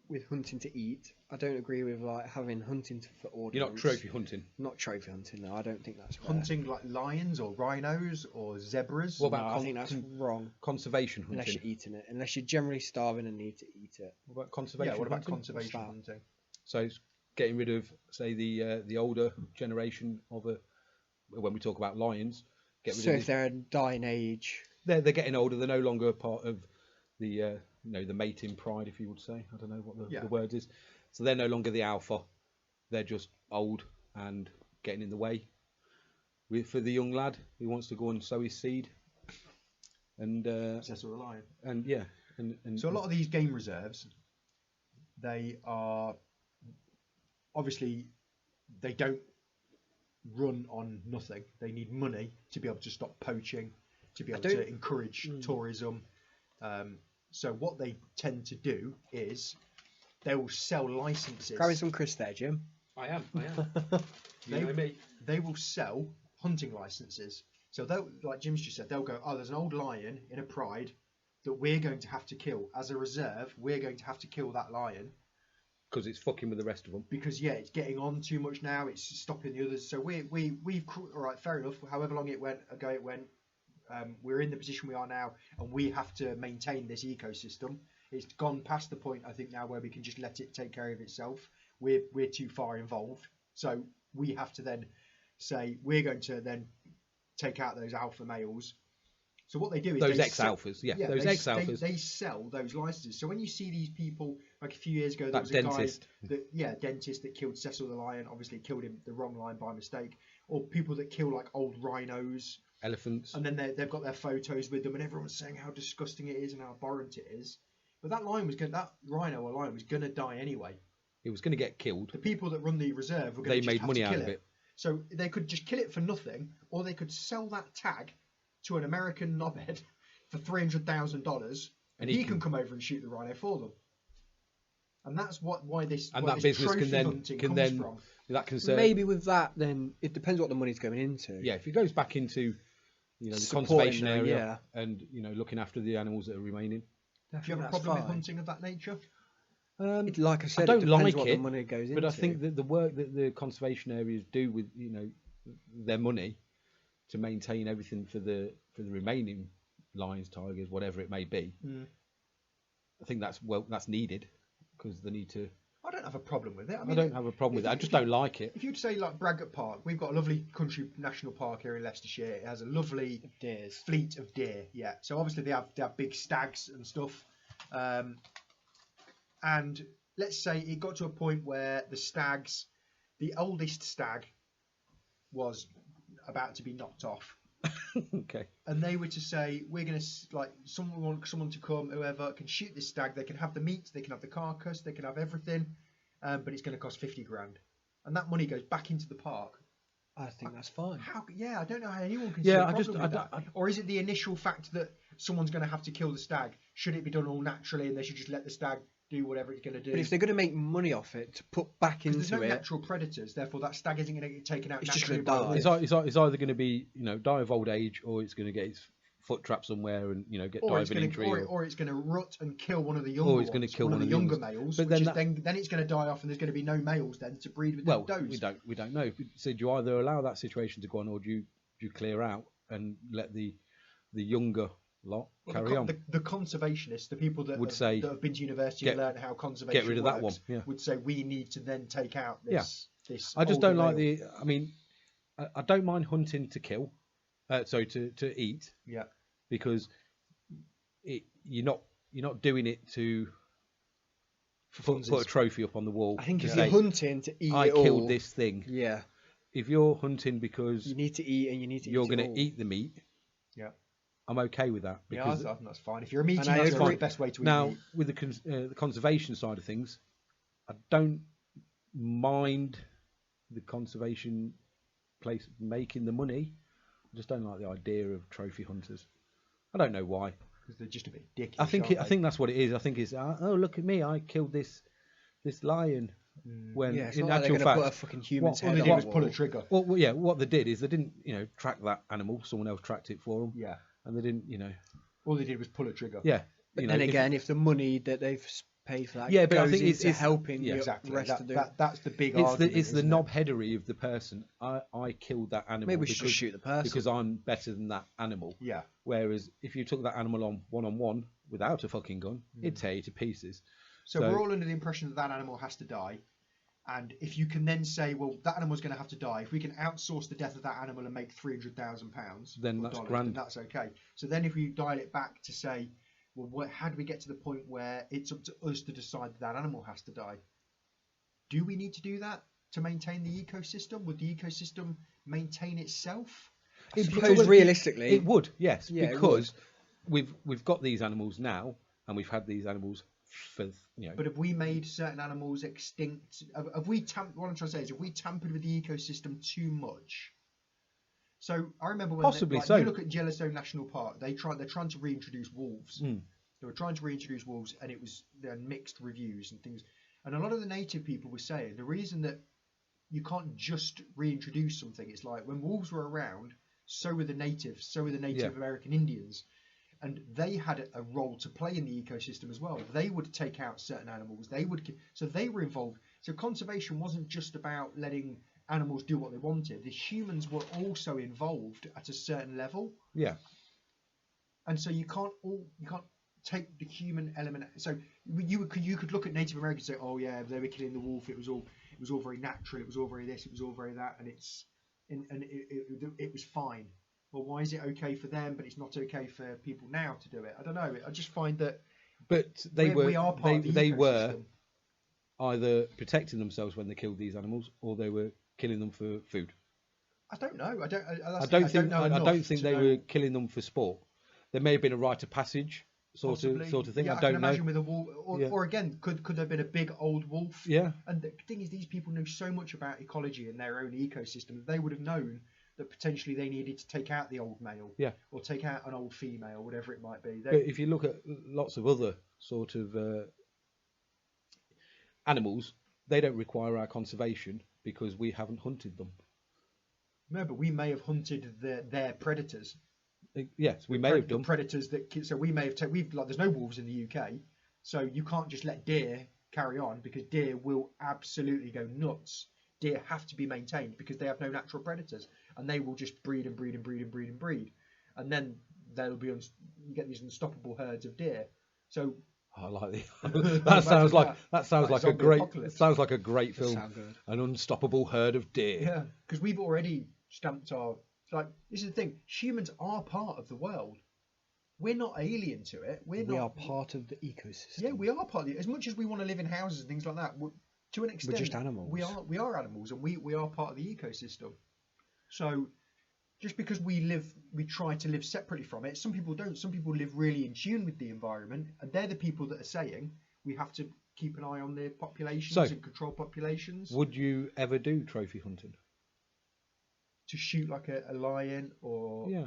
with hunting to eat. I don't agree with like having hunting for audience.
You're not trophy hunting.
Not trophy hunting. No, I don't think that's fair.
Hunting like lions or rhinos or zebras.
What
No,
about
I think that's wrong.
conservation
Unless
hunting?
you're eating it. Unless you're generally starving and need to eat it.
What about conservation
Yeah. What about
hunting?
conservation
that?
hunting?
So it's getting rid of, say, the older generation of when we talk about lions, get rid
So
of
if they're a dying age,
they're getting older. They're no longer a part of the the mating pride, if you would say. I don't know what
Yeah.
the word is. So they're no longer the alpha. They're just old and getting in the way. For the young lad who wants to go and sow his seed, and
Cecil the lion.
and yeah, and
So a lot of these game reserves, they are obviously they don't run on nothing. They need money to be able to stop poaching, to be able to encourage tourism. So what they tend to do is they will sell licenses.
grabbing some Chris there, Jim.
I am. You know me.
They will sell hunting licenses. So they'll, like Jim's just said, they'll go, oh, there's an old lion in a pride that we're going to have to kill. As a reserve, we're going to have to kill that lion.
Because it's fucking with the rest of them.
Because yeah, it's getting on too much now. It's stopping the others. So we've all right, fair enough. However long it went, we're in the position we are now, and we have to maintain this ecosystem. It's gone past the point, I think, now where we can just let it take care of itself. We're too far involved, so we have to then say we're going to then take out those alpha males. So what they do is
Those
they
ex-alphas, those
they-
ex-alphas.
They sell those licenses. So when you see these people, like a few years ago, there
That
was
dentist.
a guy dentist that killed Cecil the lion. Obviously killed him the wrong lion by mistake. Or people that kill like old rhinos,
Elephants.
and then they've got their photos with them, and everyone's saying how disgusting it is and how abhorrent it is. But that rhino or lion was going to die anyway.
It was going to get killed.
The people that run the reserve were going
They
to
made
have
money
to
out
kill
of it.
So they could just kill it for nothing, or they could sell that tag to an American knobhead for $300,000 and he can come over and shoot the rhino for them. And that's why this
business
trophy
can
hunting
then
comes from.
that can serve.
Maybe with that, then it depends what the money's going into.
Yeah, if it goes back into the
Supporting
conservation
them,
area and looking after the animals that are remaining.
Do you have a problem with hunting of that nature?
Like I said,
I don't
it depends
like
what
it,
the money goes
but
into.
I think that the work that the conservation areas do with their money to maintain everything for the remaining lions, tigers, whatever it may be, I think that's needed because they need to.
I don't have a problem with it.
I don't have a problem with it. I just don't like it.
If you'd say like Braggart Park, we've got a lovely country national park here in Leicestershire. It has a lovely fleet of deer. Yeah, so obviously they have big stags and stuff. And let's say it got to a point where the oldest stag was about to be knocked off.
Okay.
And they were to say, we're going to someone to come, whoever can shoot this stag. They can have the meat, they can have the carcass, they can have everything, but it's going to cost 50 grand, and that money goes back into the park.
I think that's fine.
I don't know how anyone can see a problem with that. Or is it the initial fact that someone's going to have to kill the stag? Should it be done all naturally, and they should just let the stag do whatever it's going to do?
But if they're going to make money off it to put back into
there's no
it,
natural predators, therefore that stag isn't going to get taken out.
It's just
naturally
going to
by
die.
the
It's either going to be die of old age, or it's going to get its foot trapped somewhere and die of an injury,
or it's going to rut and kill one of the younger
or it's going to kill
one of the younger
youngest.
males.
But
then it's going to die off, and there's going to be no males then to breed with.
Well,
those.
we don't know. So do you either allow that situation to go on, or do you clear out and let the younger lot carry on?
The conservationists, the people that that have been to university and learned how conservation
get rid of
works,
that one. Yeah.
would say we need to then take out this.
I just don't like
male.
I mean, I don't mind hunting to kill, to eat.
Yeah.
Because you're not doing it to put a trophy up on the wall.
I think if
say,
you're hunting to eat
I
it all,
killed this thing.
Yeah.
If you're hunting because
you need to eat and you need to
you're
going
to eat the meat.
Yeah.
I'm okay with that. Because
I think that's fine. If you're a meat eater,
I
that's
agree.
the best way to eat
now,
meat.
with the conservation side of things, I don't mind the conservation place making the money. I just don't like the idea of trophy hunters. I don't know why.
Because they're just a bit dickish.
I think that's what it is. I think it's look at me, I killed this lion. When
it's
in
not like
actual
they're
fact,
put a fucking human's
all
head
they
on
did
the
was
wall.
pull a trigger.
well, what they did is they didn't track that animal. Someone else tracked it for them.
Yeah.
And they didn't
All they did was pull a trigger.
Yeah.
But then again, if the money that they've paid for that
but I
goes
think
into
it's
helping the
Exactly.
rest of the...
That's the big
it's
argument.
the
isn't it?
knobheadery of the person. I killed that animal.
Maybe we should just shoot the person.
because I'm better than that animal.
Yeah.
Whereas if you took that animal on one without a fucking gun, it'd tear you to pieces.
So we're all under the impression that that animal has to die. And if you can then say, well, that animal's going to have to die, if we can outsource the death of that animal and make £300,000,
Then that's grand.
then that's okay. So then if we dial it back to say, well, how do we get to the point where it's up to us to decide that animal has to die? Do we need to do that to maintain the ecosystem? Would the ecosystem maintain itself?
I suppose realistically...
It would, yes,
Yeah,
because we've got these animals now, and we've had these animals for
But have we made certain animals extinct? Have we what I'm trying to say is, have we tampered with the ecosystem too much? So I remember when you look at Yellowstone National Park, they're trying to reintroduce wolves. They were trying to reintroduce wolves, and they had mixed reviews and things. And a lot of the native people were saying the reason that you can't just reintroduce something, it's like when wolves were around, so were the natives, American Indians. And they had a role to play in the ecosystem as well. They would take out certain animals. So they were involved. So conservation wasn't just about letting animals do what they wanted. The humans were also involved at a certain level.
Yeah.
And so you can't take the human element. So you could look at Native Americans and say, oh yeah, they were killing the wolf. It was all very natural. It was all very this. It was all very that. And it was fine. Well, why is it okay for them, but it's not okay for people now to do it? I don't know. I just find that.
But they were
ecosystem.
either protecting themselves when they killed these animals, or they were killing them for food.
I don't know. I
don't think they were killing them for sport. There may have been a rite of passage sort of thing.
Yeah,
I don't
can
know.
imagine with a wolf, or again, could there have been a big old wolf?
Yeah.
And the thing is, these people know so much about ecology and their own ecosystem that they would have known that potentially they needed to take out the old male,
Yeah.
or take out an old female, whatever it might be.
But if you look at lots of other sort of animals, they don't require our conservation because we haven't hunted them.
No, but we may have hunted their predators.
Yes, we may have done.
Predators so we may have we've like there's no wolves in the UK, so you can't just let deer carry on, because deer will absolutely go nuts. Deer have to be maintained because they have no natural predators, and they will just breed and breed and breed and breed and breed, and then there'll be you get these unstoppable herds of deer. So
I like the that sounds like a great
apocalypse.
sounds like a great film.
Sound good.
An unstoppable herd of deer.
Yeah, because we've already stamped our like. This is the thing: humans are part of the world. We're not alien to it.
We are part of the ecosystem.
Yeah, we are part of it. As much as we want to live in houses and things like that, to an extent,
We're just animals.
We are animals, and we are part of the ecosystem. So, just because we try to live separately from it. Some people don't. Some people live really in tune with the environment, and they're the people that are saying we have to keep an eye on their populations and control populations.
Would you ever do trophy hunting?
To shoot like a lion or
Yeah.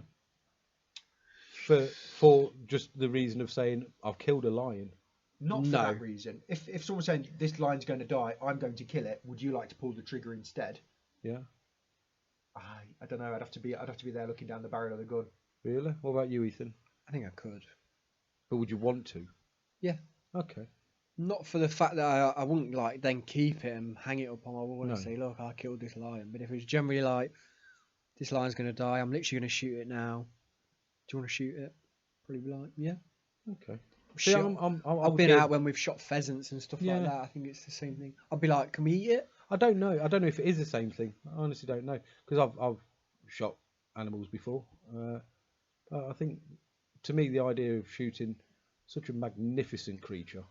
For just the reason of saying I've killed a lion.
not for
No.
that reason. If someone's saying this lion's going to die, I'm going to kill it. Would you like to pull the trigger instead?
Yeah.
I don't know. I'd have to be there looking down the barrel of the gun.
Really? What about you, Ethan?
I think I could.
But would you want to?
Yeah.
Okay.
Not for the fact that I wouldn't like then keep it and hang it up on my wall and
No.
say, look, I killed this lion. But if it was generally like, this lion's going to die, I'm literally going to shoot it now. Do you want to shoot it? Probably be like, yeah.
Okay. See,
Shot. I've been out when we've shot pheasants and stuff like that. I think it's the same thing. I'd be like, can we eat it?
I don't know. I don't know if it is the same thing. I honestly don't know, because I've shot animals before. I think, to me, the idea of shooting such a magnificent creature.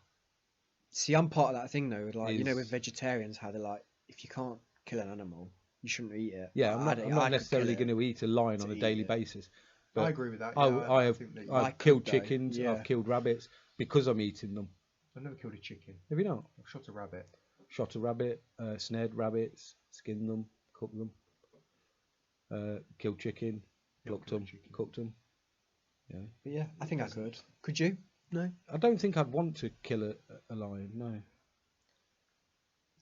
See, I'm part of that thing though. Like, you know,
Is-
with vegetarians, how they're like, if you can't kill an animal, you shouldn't eat it.
Yeah, I'm not
I
necessarily
could
going to eat a lion
to
on a
eat
daily
it.
basis.
I
But
agree with that.
I have
think that
I
I've killed
could though,
chickens.
yeah.
I've killed rabbits because I'm eating them.
I've never killed a chicken.
Have you not?
I've shot a rabbit.
Shot a rabbit, snared rabbits, skinned them, cooked them, killed chicken, plucked
killed
them,
chicken.
cooked them. Yeah.
But yeah, I think I could. Could you? No.
I don't think I'd want to kill a lion. No.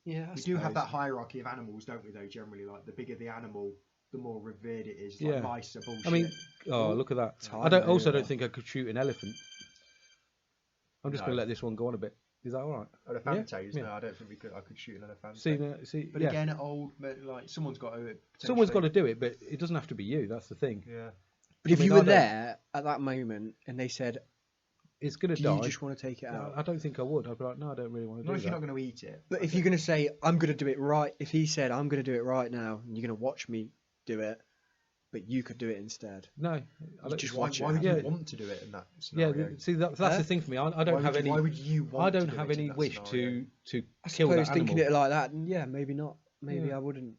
Yeah, I
We do have
suppose.
that hierarchy of animals, don't we? Though generally, like the bigger the animal, the more revered it is. Like
Yeah.
mice are bullshit.
I mean, oh, look at that.
Time
I don't
really.
think I could shoot an elephant. I'm just going to
No.
let this one go on a bit. Is that all right?
elephantes.
Yeah.
No, I don't think we could. I could shoot an elephant.
See,
But
yeah.
again, like someone's got to.
Someone's got to
potentially-
do it, but it doesn't have to be you. That's the thing.
Yeah.
But if
I mean,
you
I
were
don't-
there at that moment and they said,
It's going to
do
die.
you just want to take it out?
I don't think I would. I'd be like, no, I don't really want to
Not
do
if you're
that.
not going to eat it.
But if you're going to say, I'm going to do it right, if he said, I'm going to do it right now, and you're going to watch me do it, but you could do it instead.
No, I don't,
just
why
watch it.
would
Yeah.
you want to do it in that
yeah.
scenario?
See, that's
Huh?
the thing for me. I don't have any.
Why would you want
I
to
don't
do
have
it in
any
that
wish
scenario?
to
I
kill that
suppose thinking
animal.
it like that, and yeah, maybe not. Maybe
Yeah.
I wouldn't.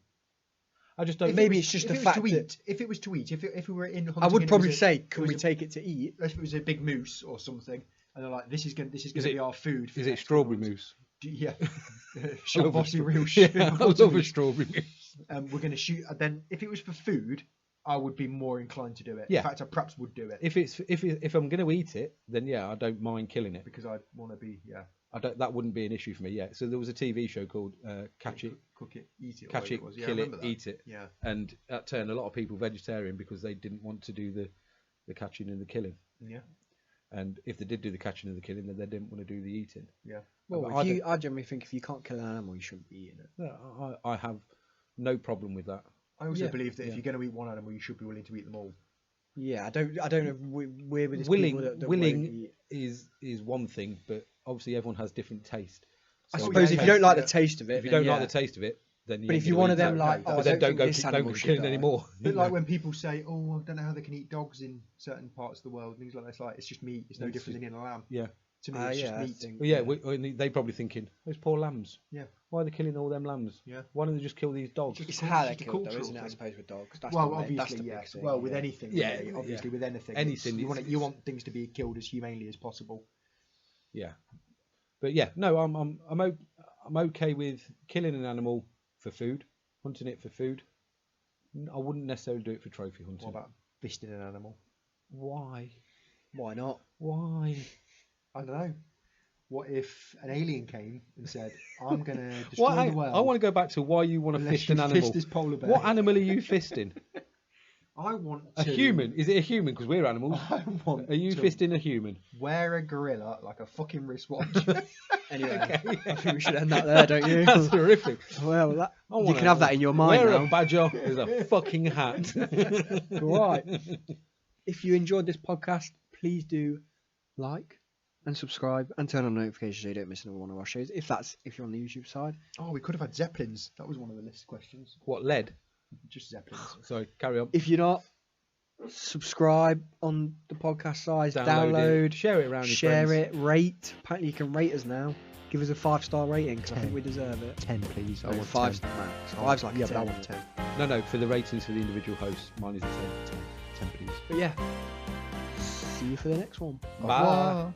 I just don't.
If it
Maybe
was-
it's just
if
the
it was
fact
to
that-
eat. If it was to eat, if we were in hunting,
I would
and it
probably
was a-
say,
it
can
was
we
a-
take it to eat?
If it was a big moose or something, and they're like, this is going to
it-
be our food. for
Is
the
it
next
strawberry
month.
muse?
Yeah.
I
Sure,
love a
bossy
straw-
real
Yeah,
shit.
I love a strawberry muse.
We're going to shoot. Then, if it was for food, I would be more inclined to do it.
Yeah.
In fact, I perhaps would do it
If I'm going to eat it, then yeah, I don't mind killing it.
because I want to be. Yeah.
That wouldn't be an issue for me. Yeah. So there was a TV show called Catch It,
Cook it, eat it. or
Catch
whatever
It,
was. Yeah, I
Kill It,
remember that.
Eat It,
Yeah.
and that turned a lot of people vegetarian because they didn't want to do the catching and the killing.
Yeah.
And if they did do the catching and the killing, then they didn't want to do the eating.
Yeah.
Well,
But
I generally think if you can't kill an animal, you shouldn't be eating it.
No, I have no problem with that.
I also
Yeah.
believe that
Yeah.
if you're going to eat one animal, you should be willing to eat them all.
Yeah, I don't know. If we're with this
Willing,
people that
willing
won't eat.
is one thing, but obviously everyone has different taste.
I
So
suppose
yeah,
if you don't like the
yeah.
taste of it,
if you
then
don't like
yeah.
the taste of it, then you
But
ain't
if you're
gonna
one
eat
of them
it.
like,
but
oh, I
but then
don't
don't go
think this animal
to
should
killing
die.
anymore.
But like when people say, "Oh, I don't know how they can eat dogs in certain parts of the world," things like that. It's like it's just meat. It's no
It's
different
just-
than eating a lamb.
Yeah.
To me, it's
yeah,
just
I
meat.
think,
Well, yeah, they probably thinking those poor lambs.
Yeah.
Why are they killing all them lambs?
Yeah.
Why don't they just kill these dogs?
Just-
It's how they're
It's a
killed, though,
cultural
isn't it? I
thing.
suppose with dogs. That's
Well,
the, that's
obviously,
the big
yes.
thing,
Well, with
yeah.
anything,
Yeah,
really,
yeah.
obviously, with anything,
Anything,
you
it's-
want things to be killed as humanely as possible.
Yeah, but yeah, no, I'm okay with killing an animal for food, hunting it for food. I wouldn't necessarily do it for trophy hunting.
What about fisting an animal?
Why?
Why not?
Why?
I don't know. What if an alien came and said, I'm going to destroy the world?
I want to go back to why you want to
unless
fist
you
an animal.
fist this polar bear.
What animal are you fisting?
I want
A
to...
human? Is it a human? Because we're animals.
I want
Are you
to
fisting a human?
wear a gorilla like a fucking wristwatch.
Anyway,
Okay.
I think we should end that there, don't you?
That's horrific.
Well, that,
I
you
wanna
can have that in your mind
wear
now.
a badger with a fucking hat.
Right. If you enjoyed this podcast, please do like and subscribe and turn on notifications so you don't miss another one of our shows. If you're on the YouTube side.
Oh, we could have had Zeppelins. That was one of the list questions.
What, lead?
Just Zeppelins.
Sorry, carry on.
If you're not, subscribe on the podcast side,
Download
download,
it, share it around your
share
friends.
it, rate. Apparently you can rate us now. Give us a 5-star rating because I
10.
think we deserve it.
10, please. I
No,
want
5
10.
max. 5's like
yeah,
a
but I
10.
want 10.
No, for the ratings for the individual hosts. Mine is a 10.
10, please.
But yeah, see you for the next one.
Bye.